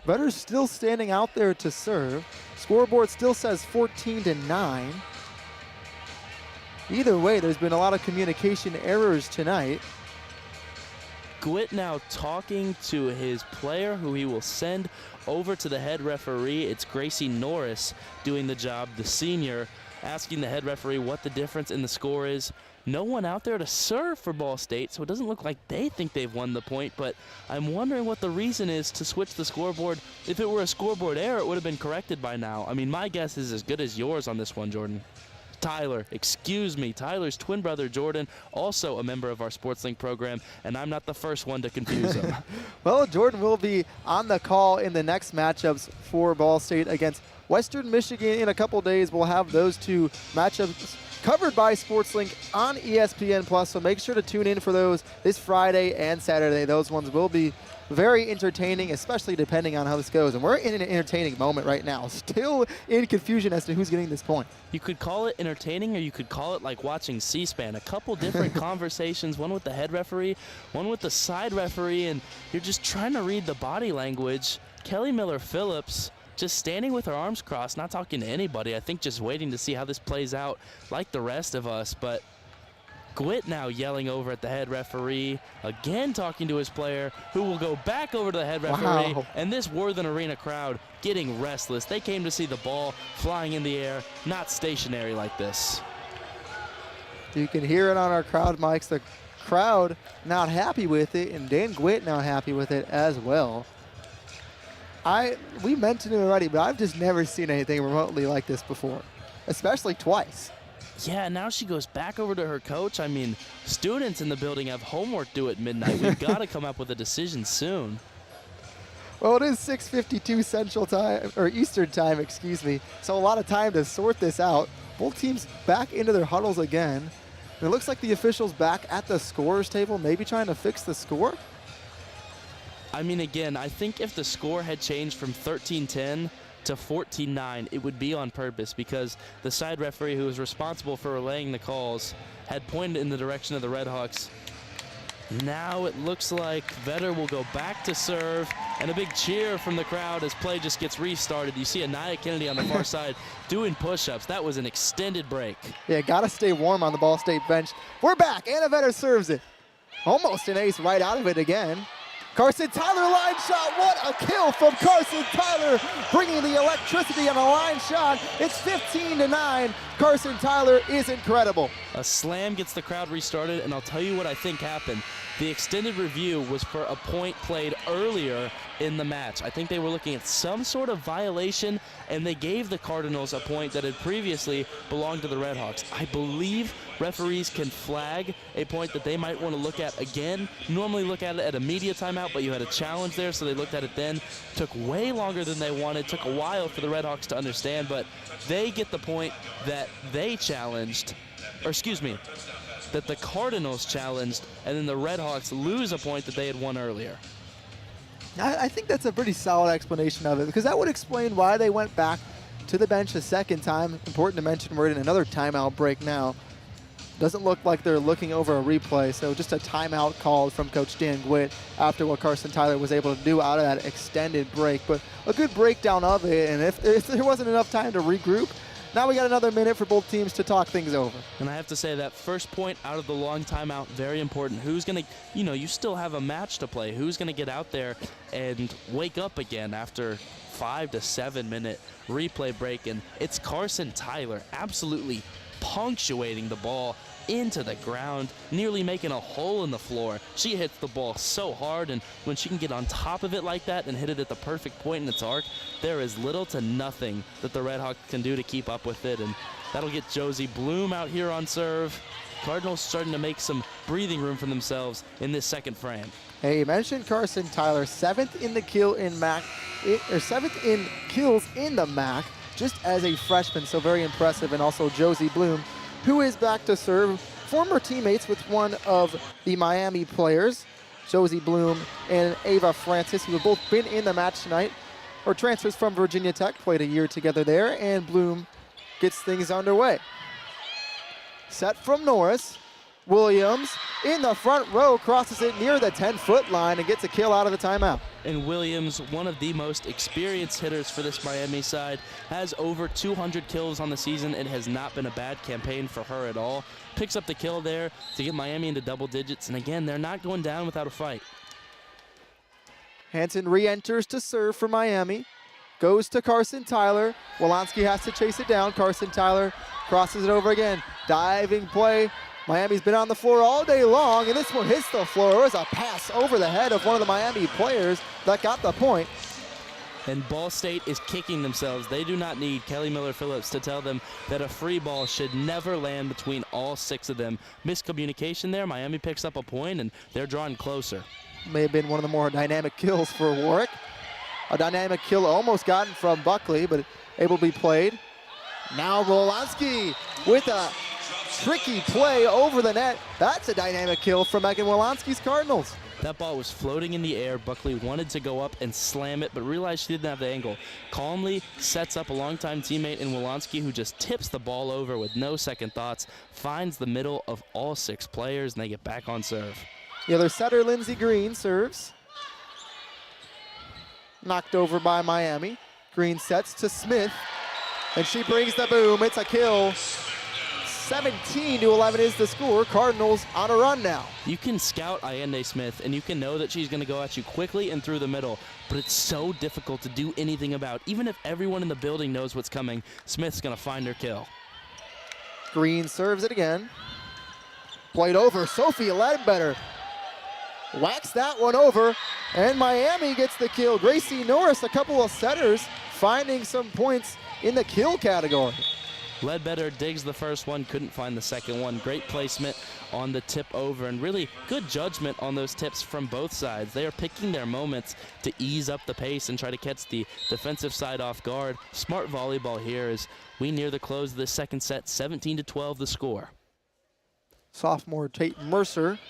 Vetter's still standing out there to serve. Scoreboard still says 14-9. Either way, there's been a lot of communication errors tonight. Gwitt now talking to his player, who he will send over to the head referee. It's Gracie Norris doing the job, the senior, asking the head referee what the difference in the score is. No one out there to serve for Ball State, so it doesn't look like they think they've won the point, but I'm wondering what the reason is to switch the scoreboard. If it were a scoreboard error, it would have been corrected by now. I mean, my guess is as good as yours on this one, Jordan. Tyler, excuse me, Tyler's twin brother, Jordan, also a member of our SportsLink program, and I'm not the first one to confuse him. Well, Jordan will be on the call in the next matchups for Ball State against Western Michigan in a couple days. We'll have those two matchups covered by SportsLink on ESPN+, so make sure to tune in for those this Friday and Saturday. Those ones will be very entertaining, especially depending on how this goes. And we're in an entertaining moment right now, still in confusion as to who's getting this point. You could call it entertaining, or you could call it like watching C-SPAN. A couple different conversations, one with the head referee, one with the side referee, and you're just trying to read the body language. Kelly Miller-Phillips just standing with her arms crossed, not talking to anybody. I think just waiting to see how this plays out like the rest of us. But Gwitt now yelling over at the head referee, again talking to his player, who will go back over to the head referee. Wow. And this Worthen Arena crowd getting restless. They came to see the ball flying in the air, not stationary like this. You can hear it on our crowd mics. The crowd not happy with it, and Dan Gwitt not happy with it as well. We mentioned it already, but I've just never seen anything remotely like this before, especially twice. Yeah, now she goes back over to her coach. I mean, students in the building have homework due at midnight. We've got to come up with a decision soon. Well, it is 6:52 Central Time, or Eastern Time, excuse me. So a lot of time to sort this out. Both teams back into their huddles again. And it looks like the officials back at the scorer's table, maybe trying to fix the score. I mean, again, I think if the score had changed from 13-10 to 14-9, it would be on purpose, because the side referee who was responsible for relaying the calls had pointed in the direction of the Redhawks. Now it looks like Vetter will go back to serve, and a big cheer from the crowd as play just gets restarted. You see Anaya Kennedy on the far side doing push-ups. That was an extended break. Yeah, got to stay warm on the Ball State bench. We're back. Anna Vetter serves it. Almost an ace right out of it again. Carson Tyler line shot. What a kill from Carson Tyler, bringing the electricity on a line shot. It's 15-9. Carson Tyler is incredible. A slam gets the crowd restarted, and I'll tell you what I think happened. The extended review was for a point played earlier in the match. I think they were looking at some sort of violation, and they gave the Cardinals a point that had previously belonged to the Redhawks. I believe referees can flag a point that they might want to look at again. Normally look at it at a media timeout, but you had a challenge there, so they looked at it then. Took way longer than they wanted. Took a while for the Redhawks to understand, but they get the point that they challenged, or excuse me, that the Cardinals challenged, and then the Redhawks lose a point that they had won earlier. I think that's a pretty solid explanation of it, because that would explain why they went back to the bench a second time. Important to mention we're in another timeout break now. Doesn't look like they're looking over a replay, so just a timeout called from Coach Dan Gwitt after what Carson Tyler was able to do out of that extended break. But a good breakdown of it, and if there wasn't enough time to regroup, now we got another minute for both teams to talk things over. And I have to say that first point out of the long timeout, very important. Who's going to, you still have a match to play. Who's going to get out there and wake up again after 5 to 7 minute replay break? And it's Carson Tyler absolutely punctuating the ball into the ground, nearly making a hole in the floor. She hits the ball so hard, and when she can get on top of it like that and hit it at the perfect point in its arc, there is little to nothing that the Redhawks can do to keep up with it, and that'll get Josie Bloom out here on serve. Cardinals starting to make some breathing room for themselves in this second frame. Hey, you mentioned Carson Tyler, 7th in the kill in MAC, or 7th in kills in the MAC, just as a freshman, so very impressive. And also Josie Bloom, who is back to serve, former teammates with one of the Miami players, Josie Bloom and Ava Francis, who have both been in the match tonight. or transfers from Virginia Tech, played a year together there, and Bloom gets things underway. Set from Norris. Williams in the front row, crosses it near the 10-foot line and gets a kill out of the timeout. And Williams, one of the most experienced hitters for this Miami side, has over 200 kills on the season. It has not been a bad campaign for her at all. Picks up the kill there to get Miami into double digits. And again, they're not going down without a fight. Hanson re-enters to serve for Miami. Goes to Carson Tyler. Wolanski has to chase it down. Carson Tyler crosses it over again. Diving play. Miami's been on the floor all day long, and this one hits the floor. It was a pass over the head of one of the Miami players that got the point. And Ball State is kicking themselves. They do not need Kelly Miller-Phillips to tell them that a free ball should never land between all 6 of them. Miscommunication there. Miami picks up a point, and they're drawing closer. May have been one of the more dynamic kills for Warwick. A dynamic kill almost gotten from Buckley, but able to be played. Now Wolanski with a tricky play over the net. That's a dynamic kill from Megan Wolanski's Cardinals. That ball was floating in the air. Buckley wanted to go up and slam it, but realized she didn't have the angle. Calmly sets up a longtime teammate in Wolanski, who just tips the ball over with no second thoughts, finds the middle of all 6 players, and they get back on serve. The other setter, Lindsey Green, serves. Knocked over by Miami. Green sets to Smith, and she brings the boom. It's a kill. 17-11 is the score. Cardinals on a run now. You can scout Allende Smith, and you can know that she's going to go at you quickly and through the middle, but it's so difficult to do anything about. Even if everyone in the building knows what's coming, Smith's going to find her kill. Green serves it again. Played over. Sophie Ledbetter whacks that one over, and Miami gets the kill. Gracie Norris, a couple of setters, finding some points in the kill category. Ledbetter digs the first one, couldn't find the second one. Great placement on the tip over, and really good judgment on those tips from both sides. They are picking their moments to ease up the pace and try to catch the defensive side off guard. Smart volleyball here as we near the close of the second set. 17-12 the score. Sophomore Tate Mercer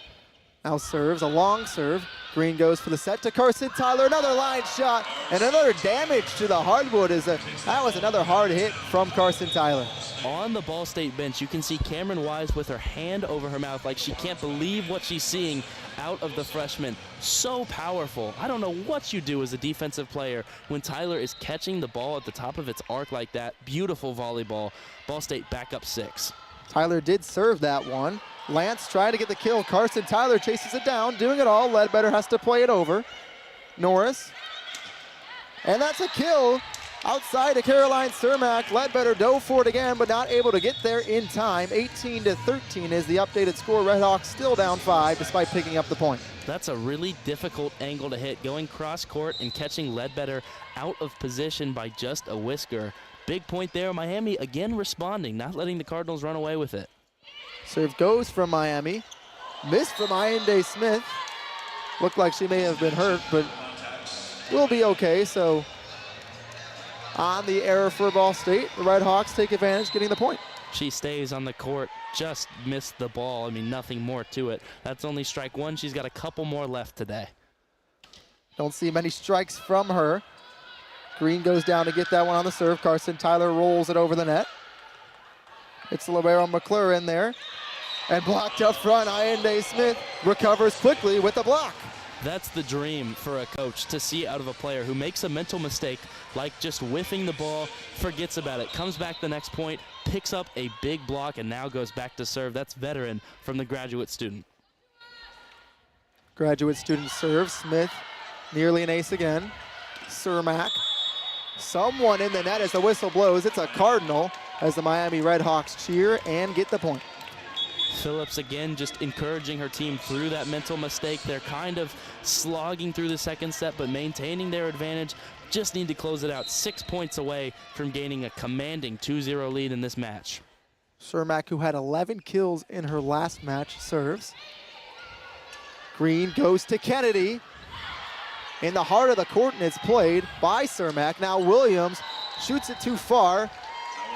now serves, a long serve. Green goes for the set to Carson Tyler, another line shot, and another damage to the hardwood. That was another hard hit from Carson Tyler. On the Ball State bench, you can see Cameron Wise with her hand over her mouth like she can't believe what she's seeing out of the freshman. So powerful. I don't know what you do as a defensive player when Tyler is catching the ball at the top of its arc like that. Beautiful volleyball. Ball State back up 6. Tyler did serve that one. Lance trying to get the kill. Carson Tyler chases it down, doing it all. Ledbetter has to play it over. Norris. And that's a kill outside to Caroline Cermak. Ledbetter dove for it again, but not able to get there in time. 18-13 is the updated score. Redhawks still down 5 despite picking up the point. That's a really difficult angle to hit, going cross court and catching Ledbetter out of position by just a whisker. Big point there. Miami again responding, not letting the Cardinals run away with it. Serve goes from Miami. Missed from Allende Smith. Looked like she may have been hurt, but will be okay. So on the error for Ball State, the Red Hawks take advantage, getting the point. She stays on the court, just missed the ball. I mean, nothing more to it. That's only strike 1. She's got a couple more left today. Don't see many strikes from her. Green goes down to get that one on the serve. Carson Tyler rolls it over the net. It's Libero McClure in there. And blocked up front. Allende Smith recovers quickly with the block. That's the dream for a coach, to see out of a player who makes a mental mistake, like just whiffing the ball, forgets about it, comes back the next point, picks up a big block, and now goes back to serve. That's veteran from the graduate student. Graduate student serves. Smith, nearly an ace again. Cermak. Someone in the net as the whistle blows. It's a Cardinal as the Miami Redhawks cheer and get the point. Phillips again just encouraging her team through that mental mistake. They're kind of slogging through the second set but maintaining their advantage. Just need to close it out. 6 points away from gaining a commanding 2-0 lead in this match. Cermak, who had 11 kills in her last match, serves. Green goes to Kennedy. In the heart of the court, and it's played by Cermak. Now Williams shoots it too far.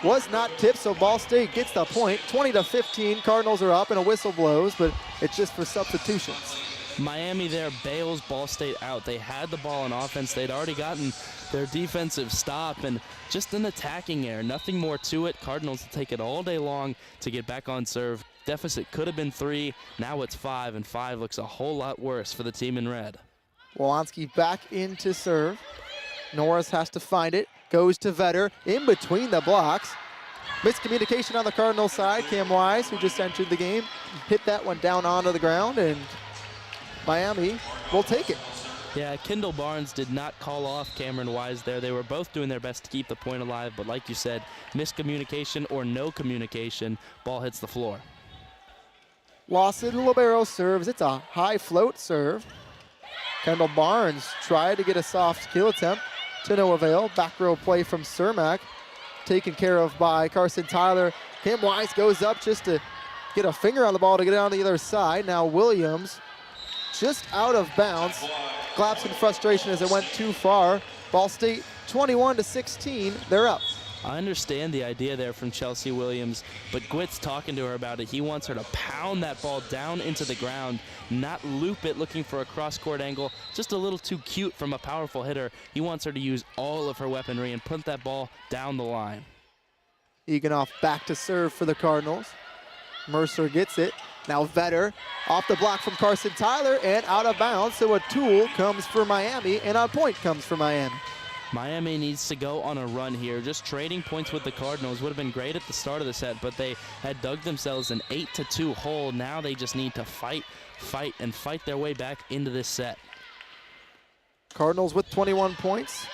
Was not tipped, so Ball State gets the point. 20-15, Cardinals are up, and a whistle blows, but it's just for substitutions. Miami there bails Ball State out. They had the ball in offense. They'd already gotten Their defensive stop and just an attacking error. Nothing more to it. Cardinals take it all day long to get back on serve. Deficit could have been 3. Now it's 5, and 5 looks a whole lot worse for the team in red. Wolanski back into serve. Norris has to find it. Goes to Vetter in between the blocks. Miscommunication on the Cardinals side. Cam Wise, who just entered the game, hit that one down onto the ground, and Miami will take it. Yeah, Kendall Barnes did not call off Cameron Wise there. They were both doing their best to keep the point alive, but like you said, miscommunication or no communication, ball hits the floor. Lawson Libero serves. It's a high float serve. Kendall Barnes tried to get a soft kill attempt to no avail. Back row play from Cermak, taken care of by Carson Tyler. Cam Wise goes up just to get a finger on the ball to get it on the other side. Now Williams just out of bounds. Claps in frustration as it went too far. Ball State 21-16, they're up. I understand the idea there from Chelsea Williams, but Gwitt's talking to her about it. He wants her to pound that ball down into the ground, not loop it looking for a cross-court angle. Just a little too cute from a powerful hitter. He wants her to use all of her weaponry and put that ball down the line. Eganoff back to serve for the Cardinals. Mercer gets it. Now Vetter off the block from Carson Tyler and out of bounds. So a tool comes for Miami and on point comes for Miami. Miami needs to go on a run here. Just trading points with the Cardinals would have been great at the start of the set, but they had dug themselves an 8-2 hole. Now they just need to fight their way back into this set. Cardinals with 21 points.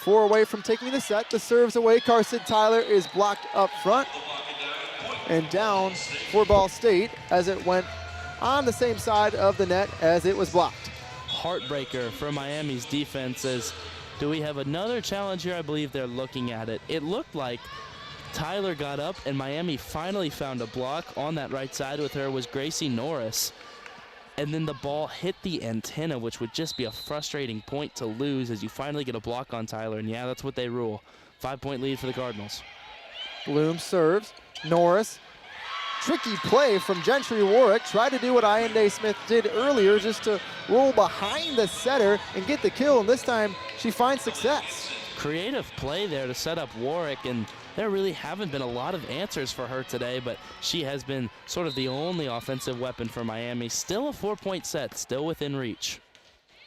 4 away from taking the set. The serve's away. Carson Tyler is blocked up front and down for Ball State as it went on the same side of the net as it was blocked. Heartbreaker for Miami's defense. As do we have another challenge here? I believe they're looking at it. It looked like Tyler got up and Miami finally found a block. On that right side with her was Gracie Norris. And then the ball hit the antenna, which would just be a frustrating point to lose as you finally get a block on Tyler. And yeah, that's what they rule. 5-point lead for the Cardinals. Bloom serves. Norris. Tricky play from Gentry Warwick. Tried to do what Ian Smith did earlier, just to roll behind the setter and get the kill. And this time she finds success. Creative play there to set up Warwick, and there really haven't been a lot of answers for her today, but she has been sort of the only offensive weapon for Miami. Still a 4-point set, still within reach.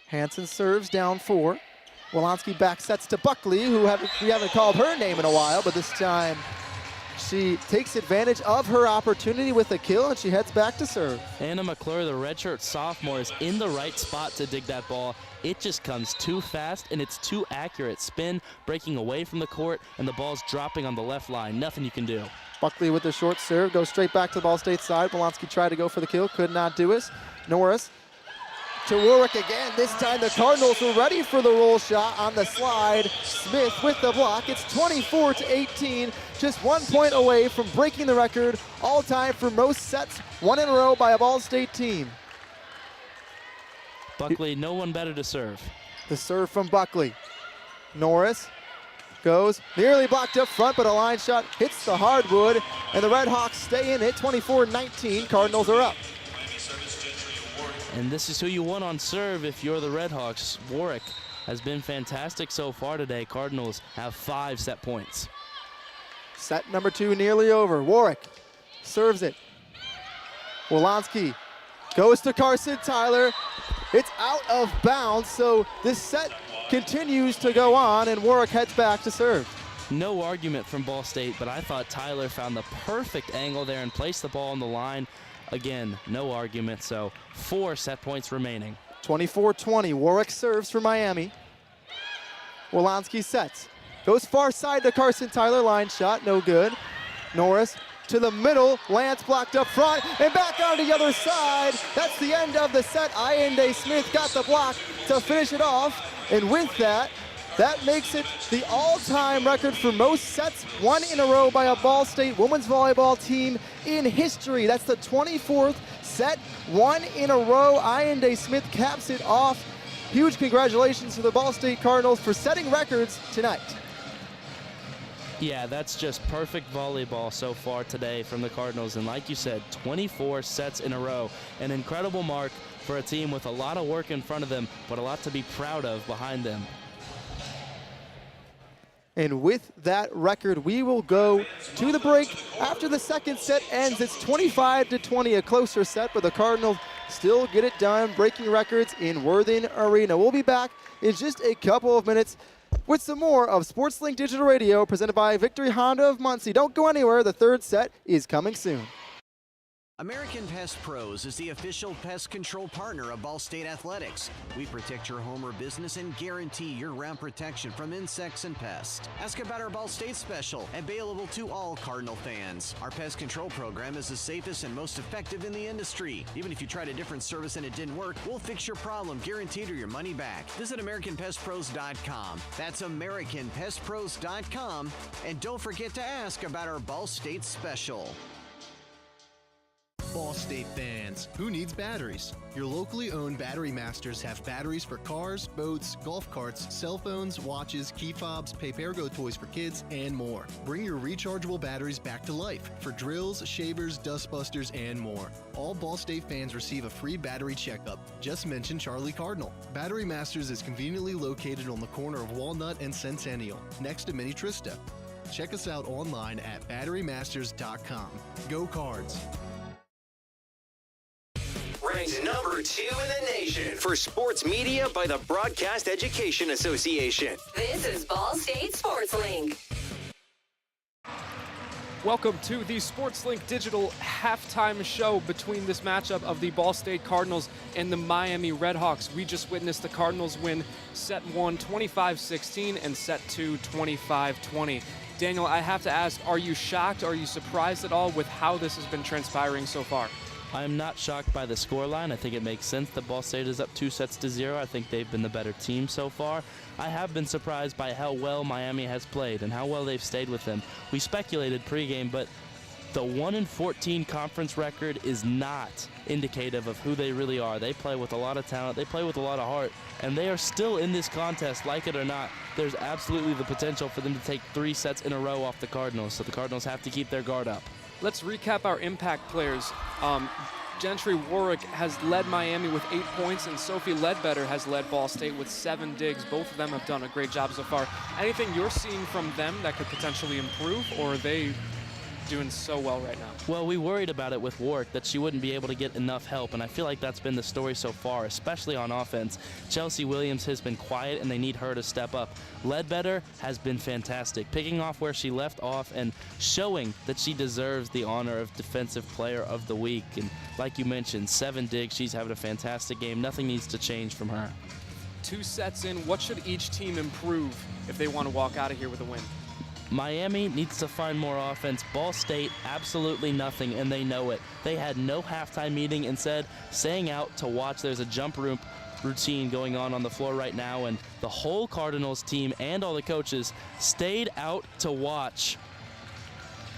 Hansen serves down 4. Wolanski back sets to Buckley, who we haven't called her name in a while, but this time she takes advantage of her opportunity with a kill, and she heads back to serve. Anna McClure, the redshirt sophomore, is in the right spot to dig that ball. It just comes too fast, and it's too accurate. Spin, breaking away from the court, and the ball's dropping on the left line. Nothing you can do. Buckley with the short serve, goes straight back to the Ball State side. Wolanski tried to go for the kill, could not do it. Norris to Warwick again. This time the Cardinals were ready for the roll shot on the slide. Smith with the block. It's 24-18, just 1 point away from breaking the record all time for most sets, 1 in a row by a Ball State team. Buckley, no one better to serve. The serve from Buckley. Norris goes nearly blocked up front, but a line shot hits the hardwood, and the Red Hawks stay in it. 24-19, Cardinals are up. And this is who you want on serve if you're the Red Hawks. Warwick has been fantastic so far today. Cardinals have 5 set points. Set number 2 nearly over. Warwick serves it. Wolanski goes to Carson Tyler. It's out of bounds, so this set continues to go on, and Warwick heads back to serve. No argument from Ball State, but I thought Tyler found the perfect angle there and placed the ball on the line. Again, no argument, so 4 set points remaining. 24-20, Warwick serves for Miami. Wolanski sets. Goes far side to Carson Tyler, line shot, no good. Norris to the middle, Lance blocked up front, and back on the other side. That's the end of the set. Ian Smith got the block to finish it off, and with that, that makes it the all-time record for most sets, 1 in a row by a Ball State women's volleyball team in history. That's the 24th set, 1 in a row. Ian Smith caps it off. Huge congratulations to the Ball State Cardinals for setting records tonight. Yeah, that's just perfect volleyball so far today from the Cardinals. And like you said, 24 sets in a row. An incredible mark for a team with a lot of work in front of them, but a lot to be proud of behind them. And with that record, we will go to the break. After the second set ends, it's 25-20, a closer set, but the Cardinals still get it done, breaking records in Worthen Arena. We'll be back in just a couple of minutes with some more of SportsLink Digital Radio presented by Victory Honda of Muncie. Don't go anywhere. The third set is coming soon. American Pest Pros is the official pest control partner of Ball State Athletics. We protect your home or business and guarantee year-round protection from insects and pests. Ask about our Ball State special, available to all Cardinal fans. Our pest control program is the safest and most effective in the industry. Even if you tried a different service and it didn't work, we'll fix your problem, guaranteed, or your money back. Visit AmericanPestPros.com. That's AmericanPestPros.com. And don't forget to ask about our Ball State special. Ball State fans, who needs batteries? Your locally owned Battery Masters have batteries for cars, boats, golf carts, cell phones, watches, key fobs, pay-per-go toys for kids, and more. Bring your rechargeable batteries back to life for drills, shavers, dustbusters, and more. All Ball State fans receive a free battery checkup. Just mention Charlie Cardinal. Battery Masters is conveniently located on the corner of Walnut and Centennial, next to Mini Trista. Check us out online at batterymasters.com. Go Cards! Ranked number 2 in the nation for sports media by the Broadcast Education Association. This is Ball State Sports Link. Welcome to the SportsLink Digital halftime show between this matchup of the Ball State Cardinals and the Miami Redhawks. We just witnessed the Cardinals win set 1 25-16 and set 2 25-20. Daniel, I have to ask, are you shocked? Are you surprised at all with how this has been transpiring so far? I'm not shocked by the scoreline. I think it makes sense that Ball State is up 2-0. I think they've been the better team so far. I have been surprised by how well Miami has played and how well they've stayed with them. We speculated pregame, but the 1-14 conference record is not indicative of who they really are. They play with a lot of talent. They play with a lot of heart, and they are still in this contest, like it or not. There's absolutely the potential for them to take 3 sets in a row off the Cardinals, so the Cardinals have to keep their guard up. Let's recap our impact players. Gentry Warwick has led Miami with 8 points, and Sophie Ledbetter has led Ball State with 7 digs. Both of them have done a great job so far. Anything you're seeing from them that could potentially improve, or are they doing so well right now? Well, we worried about it with Warwick, that she wouldn't be able to get enough help, and I feel like that's been the story so far, especially on offense. Chelsea Williams has been quiet, and they need her to step up. Ledbetter has been fantastic, picking off where she left off and showing that she deserves the honor of Defensive Player of the Week. And like you mentioned, 7 digs, she's having a fantastic game. Nothing needs to change from her. 2 sets in, what should each team improve if they want to walk out of here with a win? Miami needs to find more offense. Ball State, absolutely nothing, and they know it. They had no halftime meeting, instead staying out to watch. There's a jump routine going on the floor right now, and the whole Cardinals team and all the coaches stayed out to watch.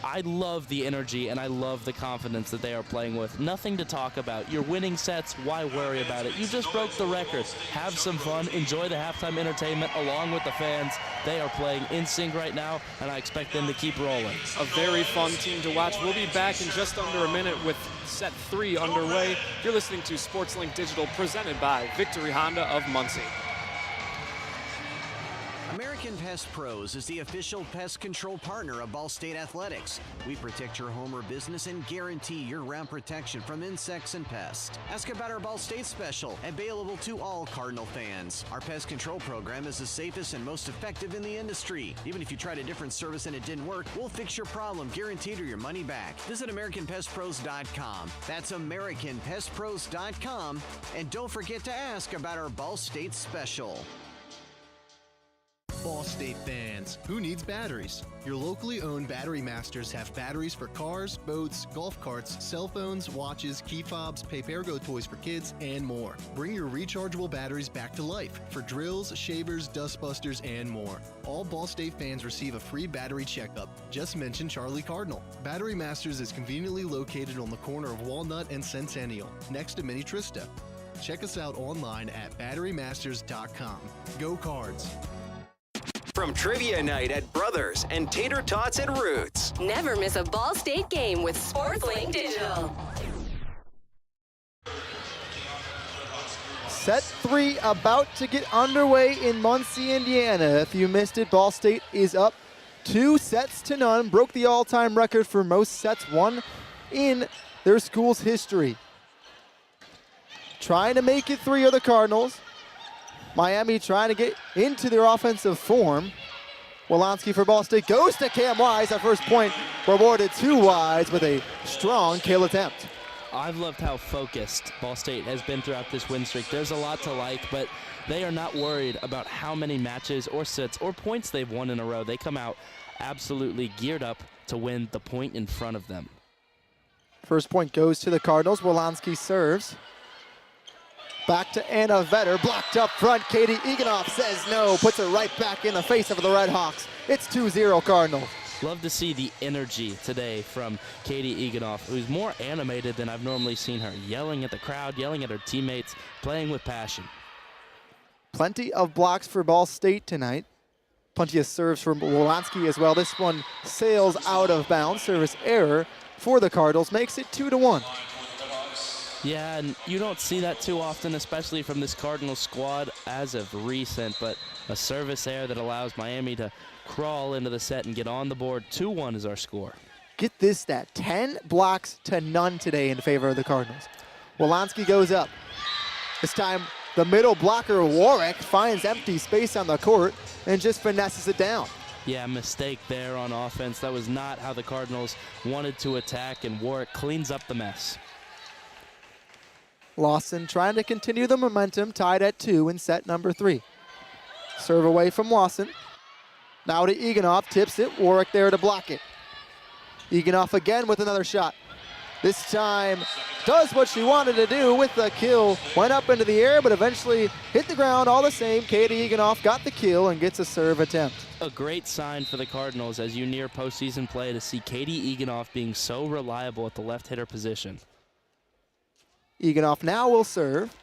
I love the energy and I love the confidence that they are playing with. Nothing to talk about. You're winning sets. Why worry about it? You just broke the record. Have some fun. Enjoy the halftime entertainment along with the fans. They are playing in sync right now, and I expect them to keep rolling. A very fun team to watch. We'll be back in just under a minute with set 3 underway. You're listening to SportsLink Digital, presented by Victory Honda of Muncie. American Pest Pros is the official pest control partner of Ball State Athletics. We protect your home or business and guarantee year-round protection from insects and pests. Ask about our Ball State special, available to all Cardinal fans. Our pest control program is the safest and most effective in the industry. Even if you tried a different service and it didn't work, we'll fix your problem, guaranteed, or your money back. Visit AmericanPestPros.com. That's AmericanPestPros.com. And don't forget to ask about our Ball State special. Ball State fans, who needs batteries? Your locally owned Battery Masters have batteries for cars, boats, golf carts, cell phones, watches, key fobs, pay-per-go toys for kids, and more. Bring your rechargeable batteries back to life for drills, shavers, dustbusters, and more. All Ball State fans receive a free battery checkup. Just mention Charlie Cardinal. Battery Masters is conveniently located on the corner of Walnut and Centennial, next to Mini Trista. Check us out online at batterymasters.com. Go Cards! From Trivia Night at Brothers and Tater Tots at Roots. Never miss a Ball State game with SportsLink Digital. Set 3 about to get underway in Muncie, Indiana. If you missed it, Ball State is up 2-0, broke the all-time record for most sets won in their school's history. Trying to make it 3 are the Cardinals. Miami trying to get into their offensive form. Wolanski for Ball State goes to Cam Wise. That first point rewarded to Wise with a strong kill attempt. I've loved how focused Ball State has been throughout this win streak. There's a lot to like, but they are not worried about how many matches or sets or points they've won in a row. They come out absolutely geared up to win the point in front of them. First point goes to the Cardinals. Wolanski serves. Back to Anna Vetter, blocked up front. Katie Eganoff says no, puts it right back in the face of the Red Hawks. It's 2-0 Cardinals. Love to see the energy today from Katie Eganoff, who's more animated than I've normally seen her, yelling at the crowd, yelling at her teammates, playing with passion. Plenty of blocks for Ball State tonight. Plenty of serves from Wolanski as well. This one sails out of bounds. Service error for the Cardinals makes it 2-1. Yeah, and you don't see that too often, especially from this Cardinals squad as of recent, but a service error that allows Miami to crawl into the set and get on the board. 2-1 is our score. Get this stat, 10 blocks to none today in favor of the Cardinals. Wolanski goes up. This time, the middle blocker, Warwick, finds empty space on the court and just finesses it down. Yeah, mistake there on offense. That was not how the Cardinals wanted to attack, and Warwick cleans up the mess. Lawson trying to continue the momentum, tied at 2 in set number 3. Serve away from Lawson. Now to Eganoff, tips it. Warwick there to block it. Eganoff again with another shot. This time does what she wanted to do with the kill. Went up into the air, but eventually hit the ground all the same. Katie Eganoff got the kill and gets a serve attempt. A great sign for the Cardinals as you near postseason play to see Katie Eganoff being so reliable at the left hitter position. Eganoff now will serve.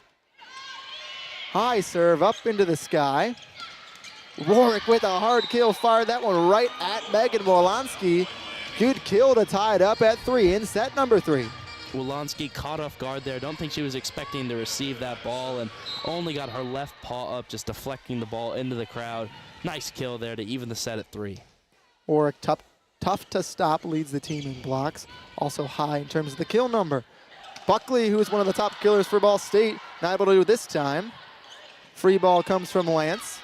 High serve up into the sky. Warwick with a hard kill, fired that one right at Megan Wolanski. Good kill to tie it up at 3 in set number 3. Wolanski caught off guard there. Don't think she was expecting to receive that ball and only got her left paw up, just deflecting the ball into the crowd. Nice kill there to even the set at 3. Warwick, tough to stop, leads the team in blocks. Also high in terms of the kill number. Buckley, who is one of the top killers for Ball State, not able to do it this time. Free ball comes from Lance.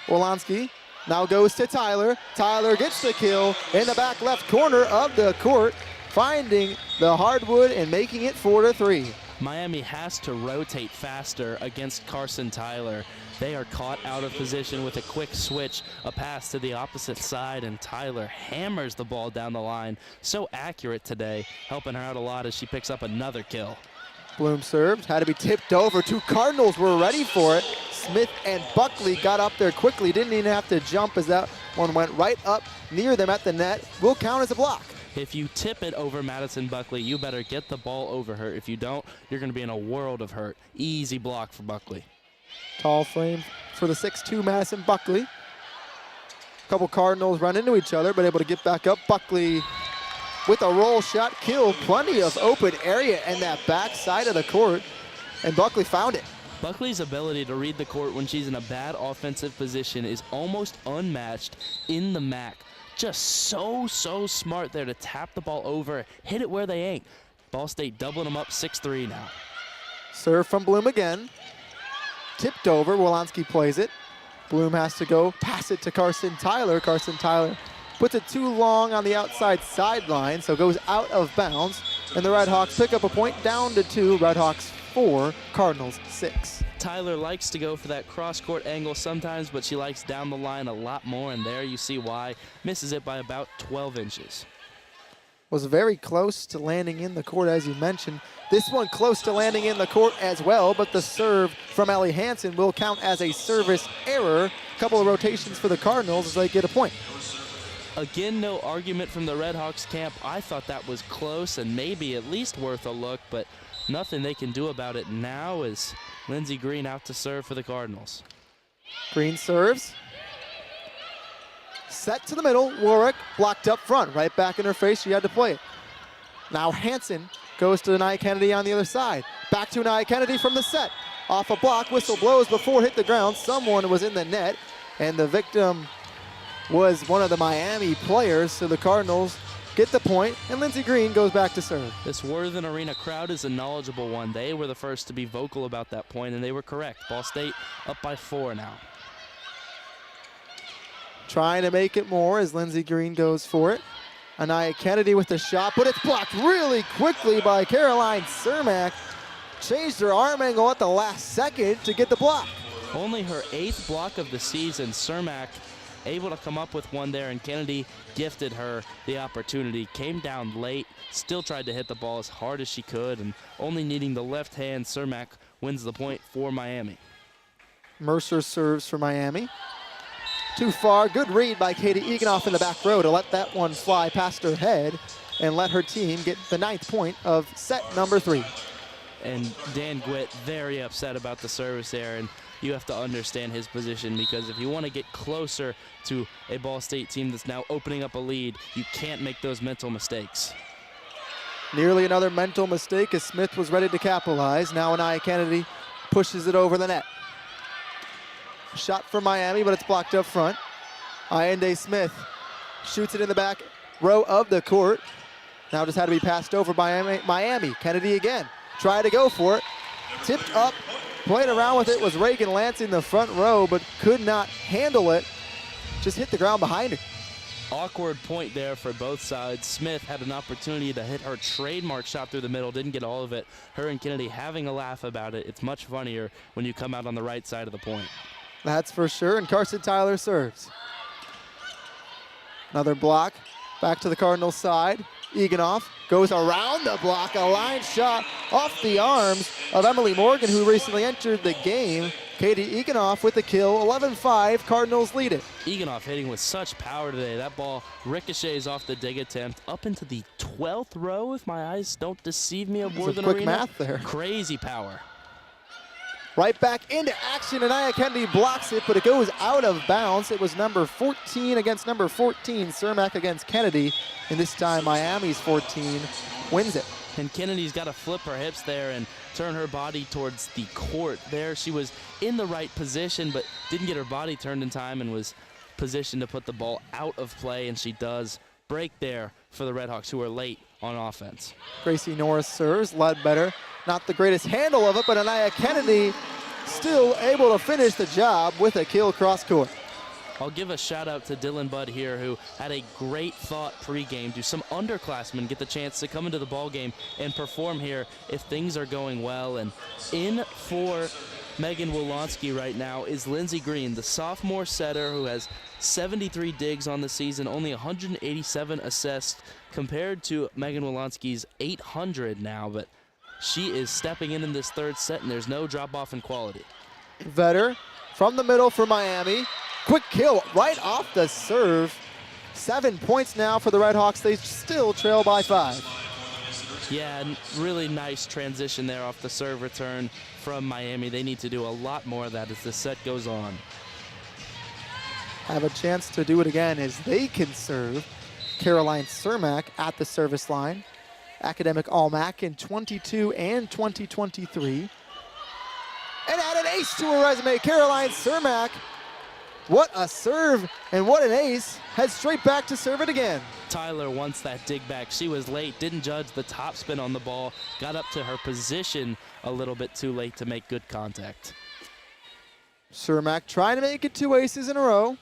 Wolanski now goes to Tyler. Tyler gets the kill in the back left corner of the court, finding the hardwood and making it 4-3. Miami has to rotate faster against Carson Tyler. They are caught out of position with a quick switch, a pass to the opposite side, and Tyler hammers the ball down the line. So accurate today, helping her out a lot as she picks up another kill. Bloom served, had to be tipped over. 2 Cardinals were ready for it. Smith and Buckley got up there quickly, didn't even have to jump as that one went right up near them at the net. Will count as a block. If you tip it over Madison Buckley, you better get the ball over her. If you don't, you're going to be in a world of hurt. Easy block for Buckley. Tall frame for the 6'2 Madison Buckley. A couple Cardinals run into each other, but able to get back up. Buckley with a roll shot kill. Plenty of open area in that back side of the court, and Buckley found it. Buckley's ability to read the court when she's in a bad offensive position is almost unmatched in the MAC. Just so smart there to tap the ball over, hit it where they ain't. Ball State doubling them up 6-3 now. Serve from Bloom again. Tipped over, Wolanski plays it. Bloom has to go pass it to Carson Tyler. Carson Tyler puts it too long on the outside sideline, so goes out of bounds. And the Red Hawks pick up a point, down to 2. Red Hawks 4, Cardinals 6. Tyler likes to go for that cross-court angle sometimes, but she likes down the line a lot more, and there you see why. Misses it by about 12 inches. Was very close to landing in the court, as you mentioned. This one close to landing in the court as well, but the serve from Ellie Hansen will count as a service error. A couple of rotations for the Cardinals as they get a point. Again, no argument from the Red Hawks camp. I thought that was close and maybe at least worth a look, but nothing they can do about it now is Lindsey Green out to serve for the Cardinals. Green serves. Set to the middle. Warwick blocked up front. Right back in her face. She had to play it. Now Hansen goes to Nia Kennedy on the other side. Back to Nia Kennedy from the set. off a block. Whistle blows before it hit the ground. Someone was in the net, and the victim was one of the Miami players, so the Cardinals get the point, and Lindsey Green goes back to serve. This Worthen Arena crowd is a knowledgeable one. They were the first to be vocal about that point, and they were correct. Ball State up by 4 now. Trying to make it more as Lindsey Green goes for it. Anaya Kennedy with the shot, but it's blocked really quickly by Caroline Cermak. Changed her arm angle at the last second to get the block. Only her 8th block of the season. Cermak able to come up with one there, and Kennedy gifted her the opportunity. Came down late, still tried to hit the ball as hard as she could, and only needing the left hand, Cermak wins the point for Miami. Mercer serves for Miami. Too far, good read by Katie Eganoff in the back row to let that one fly past her head and let her team get the 9th point of set number 3. And Dan Gwitt very upset about the service there, and you have to understand his position, because if you want to get closer to a Ball State team that's now opening up a lead, you can't make those mental mistakes. Nearly another mental mistake as Smith was ready to capitalize. Now Anaya Kennedy pushes it over the net. Shot for Miami, but it's blocked up front. Ayende Smith shoots it in the back row of the court. Now just had to be passed over by Miami. Kennedy again. Tried to go for it. Tipped up. Playing around with it was Reagan Lansing in the front row, but could not handle it. Just hit the ground behind her. Awkward point there for both sides. Smith had an opportunity to hit her trademark shot through the middle, didn't get all of it. Her and Kennedy having a laugh about it. It's much funnier when you come out on the right side of the point. That's for sure, and Carson Tyler serves. Another block, back to the Cardinals side. Eganoff goes around the block, a line shot off the arms of Emily Morgan, who recently entered the game. Katie Eganoff with the kill, 11-5, Cardinals lead it. Eganoff hitting with such power today. That ball ricochets off the dig attempt up into the 12th row, if my eyes don't deceive me, of Worthen Arena. Quick math there. Crazy power. Right back into action, Anaya Kennedy blocks it, but it goes out of bounds. It was number 14 against number 14, Cermak against Kennedy, and this time Miami's 14 wins it. And Kennedy's got to flip her hips there and turn her body towards the court there. She was in the right position, but didn't get her body turned in time and was positioned to put the ball out of play, and she does break there for the Redhawks, who are late on offense. Gracie Norris serves, Ledbetter. Not the greatest handle of it, but Anaya Kennedy still able to finish the job with a kill cross court. I'll give a shout out to Dylan Budd here, who had a great thought pregame. Do some underclassmen get the chance to come into the ball game and perform here if things are going well? And in for Megan Wolonsky right now is Lindsey Green, the sophomore setter who has 73 digs on the season, only 187 assists compared to Megan Wolonsky's 800 now, but she is stepping in this third set, and there's no drop-off in quality. Vetter from the middle for Miami. Quick kill right off the serve. 7 points now for the Redhawks. They still trail by 5. Yeah, really nice transition there off the serve return from Miami. They need to do a lot more of that as the set goes on. Have a chance to do it again as they can serve. Caroline Cermak at the service line. Academic All-MAC in 22 and 2023. And add an ace to her resume, Caroline Cermak. What a serve and what an ace. Heads straight back to serve it again. Tyler wants that dig back. She was late, didn't judge the topspin on the ball, got up to her position a little bit too late to make good contact. Cermak trying to make it 2 aces in a row.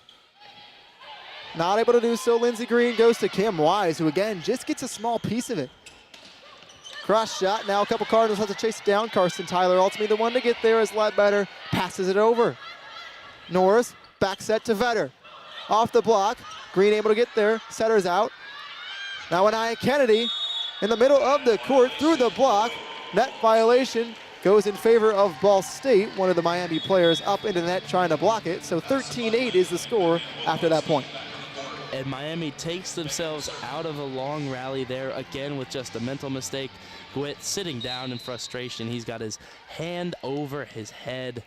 Not able to do so. Lindsey Green goes to Kim Wise, who again just gets a small piece of it. Cross shot. Now a couple Cardinals have to chase it down. Carson Tyler ultimately the one to get there as Ledbetter passes it over. Norris back set to Vetter. Off the block. Green able to get there. Setter's out. Now Anaya Kennedy in the middle of the court through the block. Net violation goes in favor of Ball State. One of the Miami players up into the net trying to block it. So 13-8 is the score after that point. And Miami takes themselves out of a long rally there again with just a mental mistake. Gwitt sitting down in frustration. He's got his hand over his head.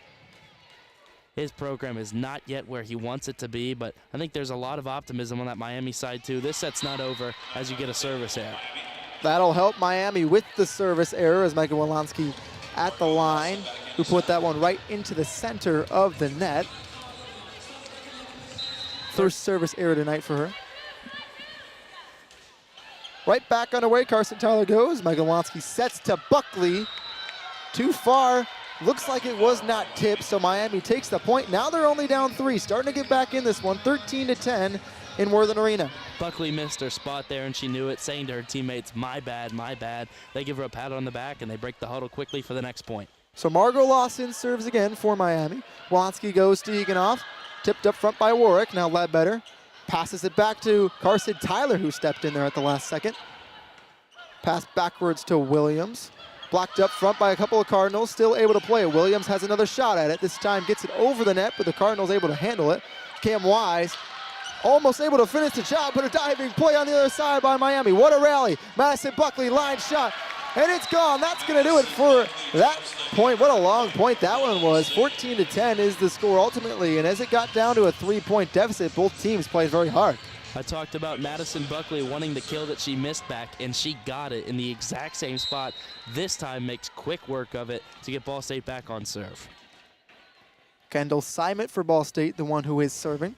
His program is not yet where he wants it to be, but I think there's a lot of optimism on that Miami side too. This set's not over as you get a service error. That'll help Miami with the service error as Megan Wolonsky at the line. who put that one right into the center of the net. First service error tonight for her. Right back on the way, Carson Tyler goes. Megalowansky sets to Buckley. Too far. Looks like it was not tipped, so Miami takes the point. Now they're only down 3, starting to get back in this one, 13-10 in Worthen Arena. Buckley missed her spot there, and she knew it, saying to her teammates, my bad, my bad. They give her a pat on the back, and they break the huddle quickly for the next point. So Margot Lawson serves again for Miami. Wansky goes to Eganoff, tipped up front by Warwick. Now Ledbetter passes it back to Carson Tyler, who stepped in there at the last second. Pass backwards to Williams. Blocked up front by a couple of Cardinals, still able to play it. Williams has another shot at it. This time gets it over the net, but the Cardinals able to handle it. Cam Wise almost able to finish the job, but a diving play on the other side by Miami. What a rally. Madison Buckley, line shot, and it's gone. That's going to do it for that point. What a long point that one was. 14-10 is the score ultimately, and as it got down to a 3-point deficit, both teams played very hard. I talked about Madison Buckley wanting the kill that she missed back, and she got it in the exact same spot. This time makes quick work of it to get Ball State back on serve. Kendall Simon for Ball State, the one who is serving.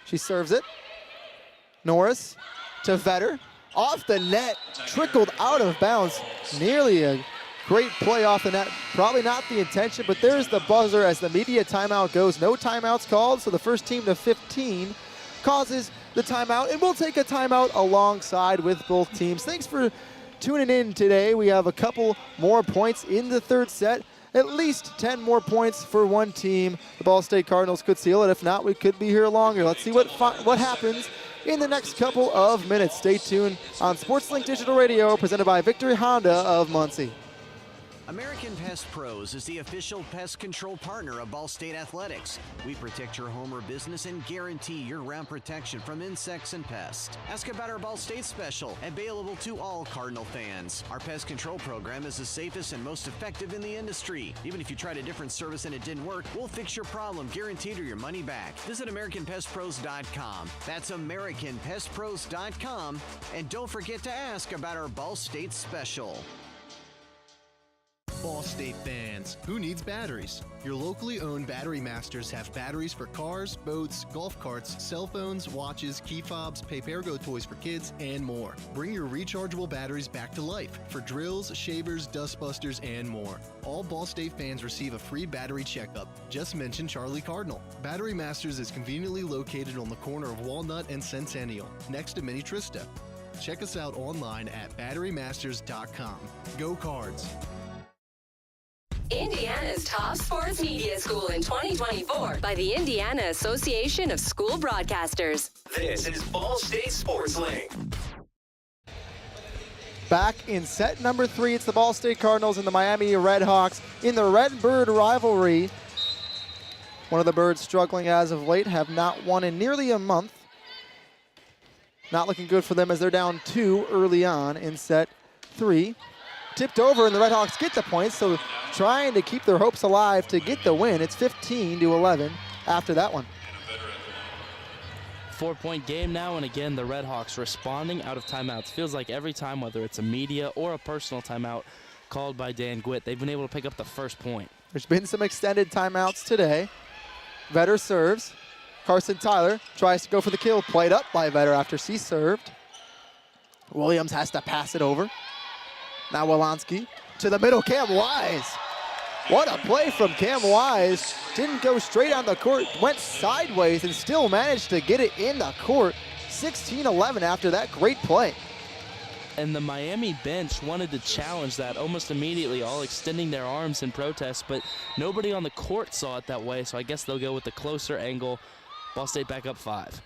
She serves it. Norris to Vetter. Off the net, trickled out of bounds. Nearly a great play off the net. Probably not the intention, but there's the buzzer as the media timeout goes. No timeouts called, so the first team to 15 causes the timeout, and we'll take a timeout alongside with both teams. Thanks for tuning in today. We have a couple more points in the third set. At least 10 more points for one team. The Ball State Cardinals could seal it. If not, we could be here longer. Let's see what happens in the next couple of minutes. Stay tuned on SportsLink Digital Radio, presented by Victory Honda of Muncie. American Pest Pros is the official pest control partner of Ball State Athletics. We protect your home or business and guarantee year-round protection from insects and pests. Ask about our Ball State special, available to all Cardinal fans. Our pest control program is the safest and most effective in the industry. Even if you tried a different service and it didn't work, we'll fix your problem, guaranteed, or your money back. Visit AmericanPestPros.com. That's AmericanPestPros.com. And don't forget to ask about our Ball State special. Ball State fans, who needs batteries? Your locally owned Battery Masters have batteries for cars, boats, golf carts, cell phones, watches, key fobs, pay-per-go toys for kids, and more. Bring your rechargeable batteries back to life for drills, shavers, dustbusters, and more. All Ball State fans receive a free battery checkup. Just mention Charlie Cardinal. Battery Masters is conveniently located on the corner of Walnut and Centennial, next to Mini Trista. Check us out online at batterymasters.com. Go Cards! Indiana's top sports media school in 2024 by the Indiana Association of School Broadcasters. This is Ball State Sports Link. Back in set number 3, it's the Ball State Cardinals and the Miami Redhawks in the Red-Bird rivalry. One of the Birds struggling as of late, have not won in nearly a month. Not looking good for them as they're down 2 early on in set 3. Tipped over and the Redhawks get the points, so trying to keep their hopes alive to get the win. It's 15-11 after that one. 4-point game now, and again, the Redhawks responding out of timeouts. Feels like every time, whether it's a media or a personal timeout called by Dan Gwitt, they've been able to pick up the first point. There's been some extended timeouts today. Vetter serves. Carson Tyler tries to go for the kill. Played up by Vetter after she served. Williams has to pass it over. Now Wolanski to the middle, Cam Wise. What a play from Cam Wise. Didn't go straight on the court, went sideways and still managed to get it in the court. 16-11 after that great play. And the Miami bench wanted to challenge that almost immediately, all extending their arms in protest, but nobody on the court saw it that way, so I guess they'll go with the closer angle. Ball State back up 5.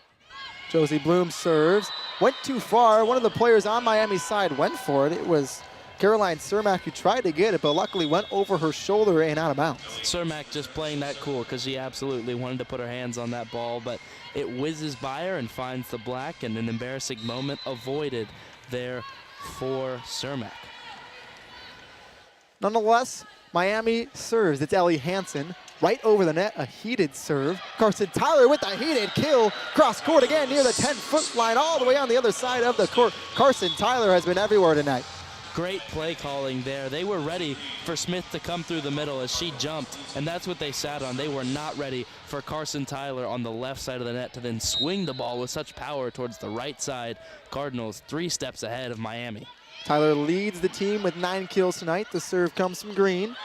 Josie Bloom serves. Went too far. One of the players on Miami's side went for it. It was Caroline Cermak who tried to get it, but luckily went over her shoulder and out of bounds. Cermak just playing that cool because she absolutely wanted to put her hands on that ball, but it whizzes by her and finds the black, and an embarrassing moment avoided there for Cermak. Nonetheless, Miami serves. It's Ellie Hansen. Right over the net, a heated serve. Carson Tyler with a heated kill. Cross court again near the 10-foot line, all the way on the other side of the court. Carson Tyler has been everywhere tonight. Great play calling there. They were ready for Smith to come through the middle as she jumped, and that's what they sat on. They were not ready for Carson Tyler on the left side of the net to then swing the ball with such power towards the right side. Cardinals 3 steps ahead of Miami. Tyler leads the team with 9 kills tonight. The serve comes from Green.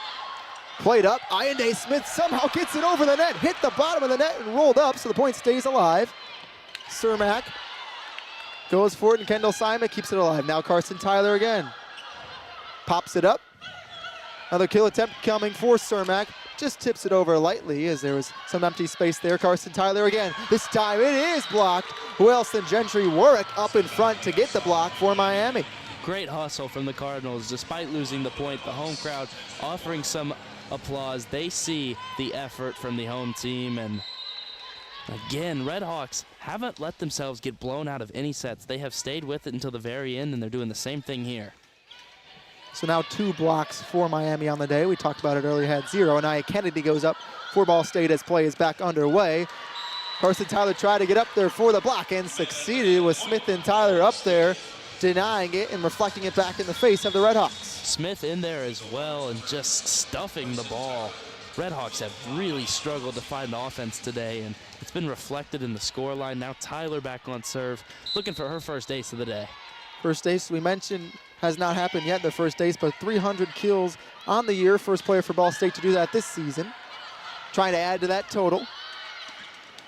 Played up. Ayende Smith somehow gets it over the net, hit the bottom of the net and rolled up, so the point stays alive. Cermak goes for it, and Kendall Simon keeps it alive. Now Carson Tyler again. Pops it up. Another kill attempt coming for Cermak. Just tips it over lightly as there was some empty space there. Carson Tyler again. This time it is blocked. Who else than Gentry Warwick up in front to get the block for Miami. Great hustle from the Cardinals. Despite losing the point, the home crowd offering some applause. They see the effort from the home team, and again, Red Hawks haven't let themselves get blown out of any sets. They have stayed with it until the very end, and they're doing the same thing here. So now 2 blocks for Miami on the day. We talked about it earlier, had 0. And Nia Kennedy goes up for Ball State as play is back underway. Carson Tyler tried to get up there for the block and succeeded with Smith and Tyler up there, denying it and reflecting it back in the face of the Red Hawks. Smith in there as well and just stuffing the ball. Red Hawks have really struggled to find the offense today, and it's been reflected in the scoreline. Now Tyler back on serve, looking for her first ace of the day. First ace, we mentioned, has not happened yet, the first ace, but 300 kills on the year. First player for Ball State to do that this season. Trying to add to that total.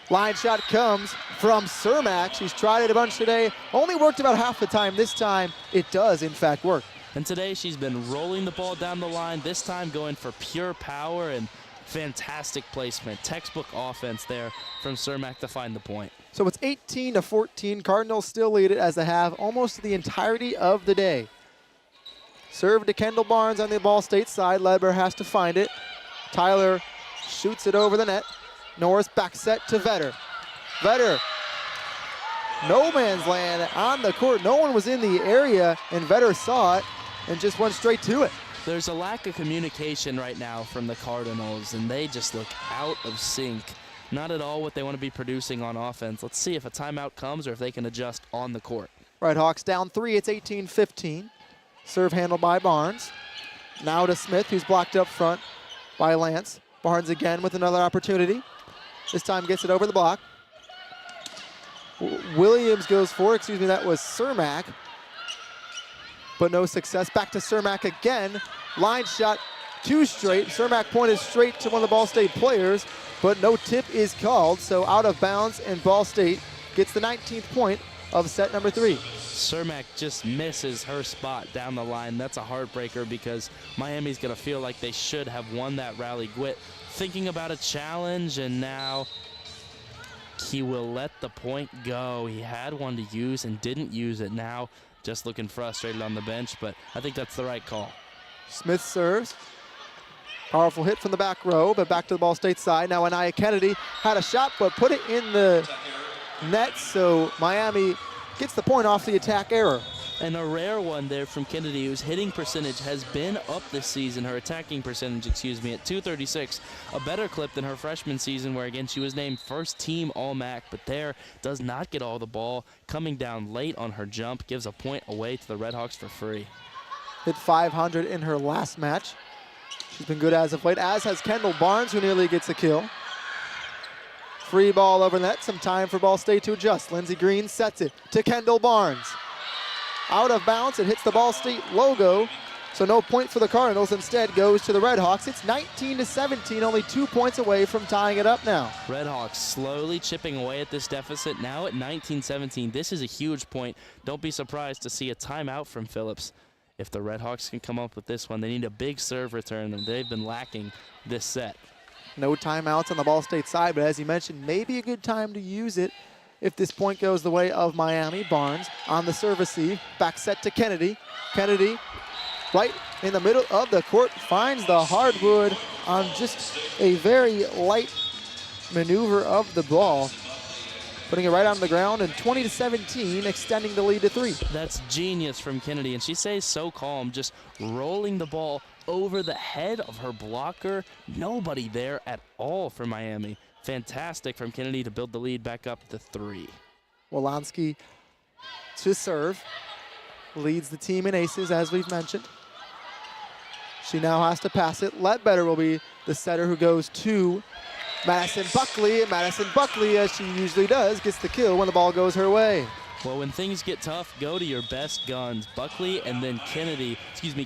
Line shot comes from Cermak. She's tried it a bunch today. Only worked about half the time. This time, it does, in fact, work. And today she's been rolling the ball down the line, this time going for pure power and fantastic placement. Textbook offense there from Cermak to find the point. So it's 18-14. Cardinals still lead it as they have almost the entirety of the day. Serve to Kendall Barnes on the Ball State side. Ledbetter has to find it. Tyler shoots it over the net. Norris back set to Vetter. Vetter, no man's land on the court. No one was in the area, and Vetter saw it and just went straight to it. There's a lack of communication right now from the Cardinals, and they just look out of sync. Not at all what they want to be producing on offense. Let's see if a timeout comes or if they can adjust on the court. Red Hawks down 3. It's 18-15. Serve handled by Barnes. Now to Smith, who's blocked up front by Lance. Barnes again with another opportunity. This time gets it over the block. Williams goes for it. That was Cermak. But no success. Back to Cermak again. Line shot, 2 straight. Cermak pointed straight to one of the Ball State players, but no tip is called. So out of bounds, and Ball State gets the 19th point of set number 3. Cermak just misses her spot down the line. That's a heartbreaker because Miami's going to feel like they should have won that rally. Gwitt thinking about a challenge, and now he will let the point go. He had one to use and didn't use it. Now just looking frustrated on the bench, but I think that's the right call. Smith serves. Powerful hit from the back row, but back to the Ball State side. Now Ania Kennedy had a shot, but put it in the net, so Miami gets the point off the attack error. And a rare one there from Kennedy, whose hitting percentage has been up this season, her attacking percentage, at 236, a better clip than her freshman season where, again, she was named first team All-MAC, but there does not get all the ball, coming down late on her jump, gives a point away to the Red Hawks for free. Hit 500 in her last match. She's been good as of late, as has Kendall Barnes, who nearly gets a kill. Free ball over net, some time for Ball State to adjust. Lindsey Green sets it to Kendall Barnes. Out of bounds, it hits the Ball State logo, so no point for the Cardinals. Instead goes to the Red Hawks. It's 19-17, only 2 points away from tying it up now. Red Hawks slowly chipping away at this deficit. Now at 19-17, this is a huge point. Don't be surprised to see a timeout from Phillips. If the Red Hawks can come up with this one, they need a big serve return, and they've been lacking this set. No timeouts on the Ball State side, but as you mentioned, maybe a good time to use it if this point goes the way of Miami. Barnes on the serve receive, back set to Kennedy. Kennedy right in the middle of the court finds the hardwood on just a very light maneuver of the ball, putting it right on the ground, and 20-17, extending the lead to 3. That's genius from Kennedy, and she stays so calm, just rolling the ball over the head of her blocker. Nobody there at all for Miami. Fantastic from Kennedy to build the lead back up to 3. Wolanski to serve. leads the team in aces, as we've mentioned. She now has to pass it. Ledbetter will be the setter who goes to Madison Buckley. And Madison Buckley, as she usually does, gets the kill when the ball goes her way. Well, when things get tough, go to your best guns. Buckley and then Kennedy,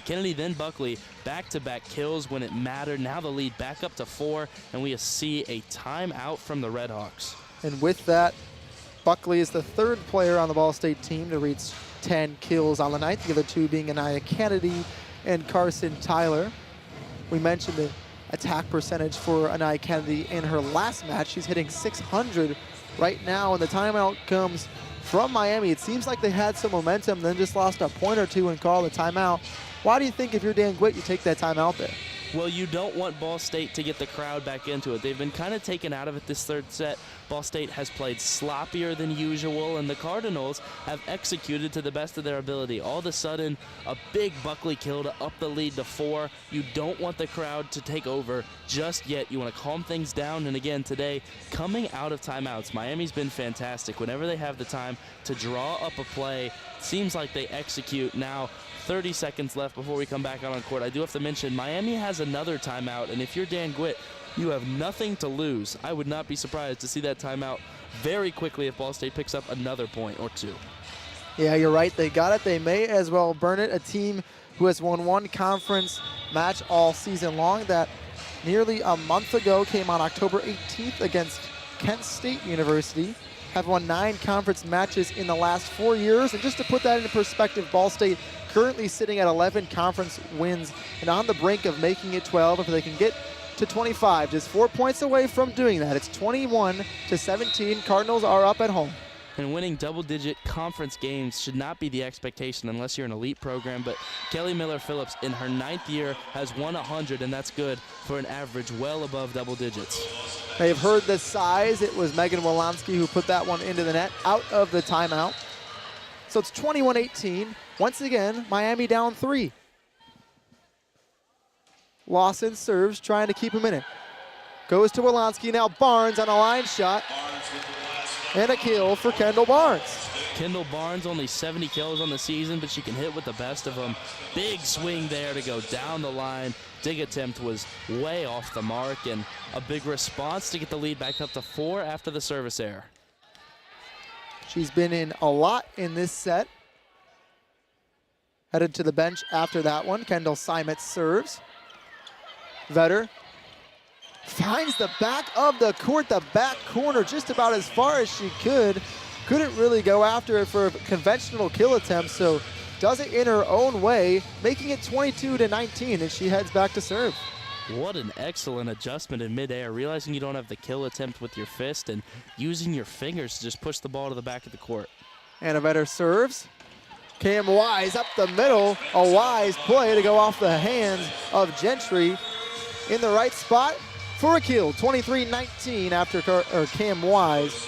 Kennedy then Buckley, back-to-back kills when it mattered. Now the lead back up to 4, and we see a timeout from the Redhawks. And with that, Buckley is the third player on the Ball State team to reach 10 kills on the night, the other two being Anaya Kennedy and Carson Tyler. We mentioned the attack percentage for Anaya Kennedy in her last match. She's hitting .600 right now, and the timeout comes from Miami. It seems like they had some momentum, then just lost a point or two and called a timeout. Why do you think if you're Dan Gwitt, you take that timeout there? Well, you don't want Ball State to get the crowd back into it. They've been kind of taken out of it this third set. Ball State has played sloppier than usual, and the Cardinals have executed to the best of their ability. All of a sudden, a big Buckley kill to up the lead to 4. You don't want the crowd to take over just yet. You want to calm things down, and again, today, coming out of timeouts, Miami's been fantastic. Whenever they have the time to draw up a play, it seems like they execute. Now, 30 seconds left before we come back out on court. I do have to mention, Miami has another timeout, and if you're Dan Gwitt, you have nothing to lose. I would not be surprised to see that timeout very quickly if Ball State picks up another point or two. Yeah, you're right. They got it. They may as well burn it. A team who has won one conference match all season long that nearly a month ago came on October 18th against Kent State University. Have won 9 conference matches in the last 4 years. And just to put that into perspective, Ball State currently sitting at 11 conference wins and on the brink of making it 12 if they can get to 25. Just 4 points away from doing that. It's 21-17. Cardinals are up at home. And winning double-digit conference games should not be the expectation unless you're an elite program. But Kelly Miller-Phillips, in her 9th year, has won 100, and that's good for an average well above double digits. They've heard the size. It was Megan Wolanski who put that one into the net out of the timeout. So it's 21-18. Once again, Miami down 3. Lawson serves, trying to keep him in it. Goes to Wolanski. Now Barnes on a line shot. And a kill for Kendall Barnes. Kendall Barnes, only 70 kills on the season, but she can hit with the best of them. Big swing there to go down the line. Dig attempt was way off the mark, and a big response to get the lead back up to 4 after the service error. She's been in a lot in this set. Headed to the bench after that one. Kendall Simets serves. Vetter finds the back of the court, the back corner, just about as far as she could. Couldn't really go after it for a conventional kill attempt, so does it in her own way, making it 22-19, and she heads back to serve. What an excellent adjustment in midair, realizing you don't have the kill attempt with your fist and using your fingers to just push the ball to the back of the court. Anna Vetter serves. Cam Wise up the middle, a wise play to go off the hands of Gentry in the right spot for a kill. 23-19 after Cam Wise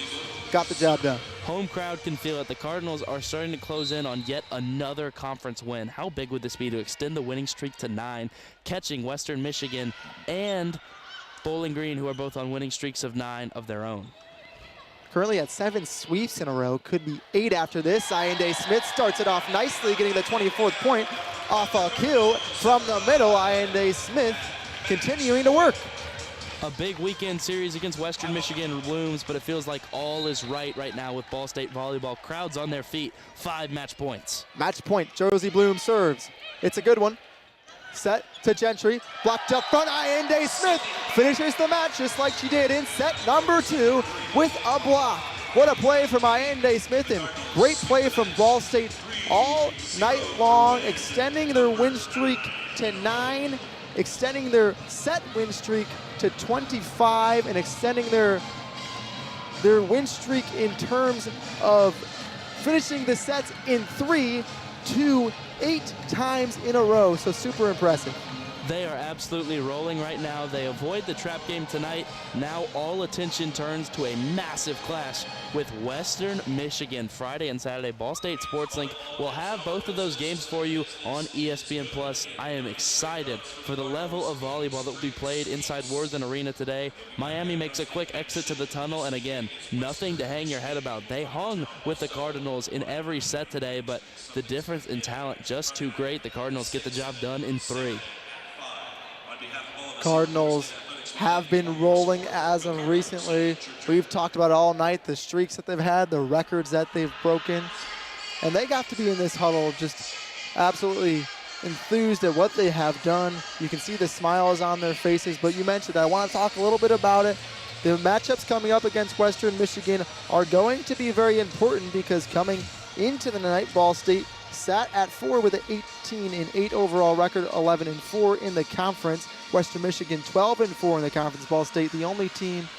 got the job done. Home crowd can feel it. The Cardinals are starting to close in on yet another conference win. How big would this be to extend the winning streak to 9, catching Western Michigan and Bowling Green, who are both on winning streaks of 9 of their own? Currently at 7 sweeps in a row, could be 8 after this. Iande Smith starts it off nicely, getting the 24th point off a kill from the middle. Iande Smith continuing to work. A big weekend series against Western Michigan looms, but it feels like all is right now with Ball State volleyball. Crowds on their feet, 5 match points. Match point, Josie Bloom serves. It's a good one. Set to Gentry, blocked up front. Iande Smith finishes the match just like she did in set number 2 with a block. What a play from Iande Smith, and great play from Ball State all night long, extending their win streak to 9, extending their set win streak to 25, and extending their win streak in terms of finishing the sets in 3 to 8 times in a row. So super impressive. They are absolutely rolling right now. They avoid the trap game tonight. Now all attention turns to a massive clash with Western Michigan. Friday and Saturday, Ball State Sports Link will have both of those games for you on ESPN+. I am excited for the level of volleyball that will be played inside Worthen Arena today. Miami makes a quick exit to the tunnel, and again, nothing to hang your head about. They hung with the Cardinals in every set today, but the difference in talent just too great. The Cardinals get the job done in 3. Cardinals have been rolling as of recently. We've talked about all night the streaks that they've had, the records that they've broken, and they got to be in this huddle just absolutely enthused at what they have done. You can see the smiles on their faces, but you mentioned that. I want to talk a little bit about it. The matchups coming up against Western Michigan are going to be very important because coming into the night, Ball State sat at 4 with an 18-8 overall record, 11-4 in the conference. Western Michigan 12-4 in the conference. Ball State, the only team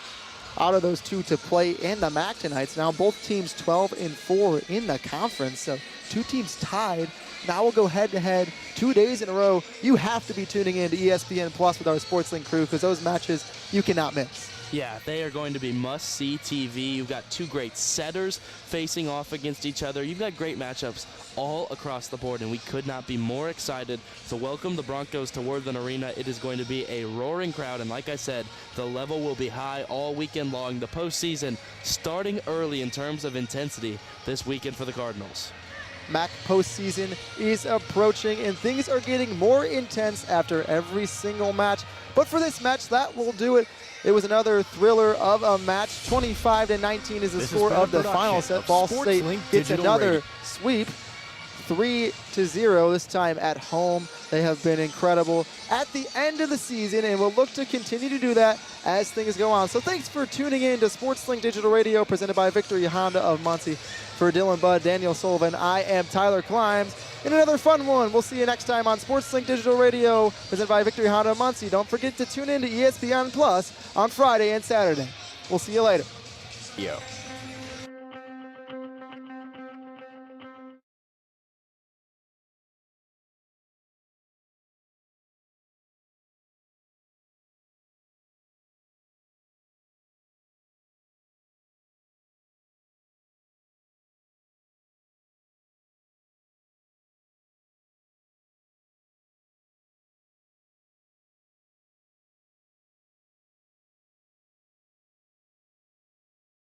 out of those two to play in the MAC tonight. So now both teams 12-4 in the conference. So 2 teams tied. Now we'll go head-to-head 2 days in a row. You have to be tuning in to ESPN Plus with our SportsLink crew because those matches you cannot miss. Yeah, they are going to be must-see TV. You've got 2 great setters facing off against each other. You've got great matchups all across the board, and we could not be more excited to welcome the Broncos to Worthen Arena. It is going to be a roaring crowd, and like I said, the level will be high all weekend long. The postseason starting early in terms of intensity this weekend for the Cardinals. MAC postseason is approaching, and things are getting more intense after every single match. But for this match, that will do it. It was another thriller of a match. 25-19 is the score of the final set. Ball State gets another sweep. 3-0 this time at home. They have been incredible at the end of the season and will look to continue to do that as things go on. So thanks for tuning in to SportsLink Digital Radio presented by Victory Honda of Muncie. For Dylan Budd, Daniel Sullivan, I am Tyler Klimes. In another fun one, we'll see you next time on SportsLink Digital Radio presented by Victory Honda of Muncie. Don't forget to tune in to ESPN Plus on Friday and Saturday. We'll see you later. Yo.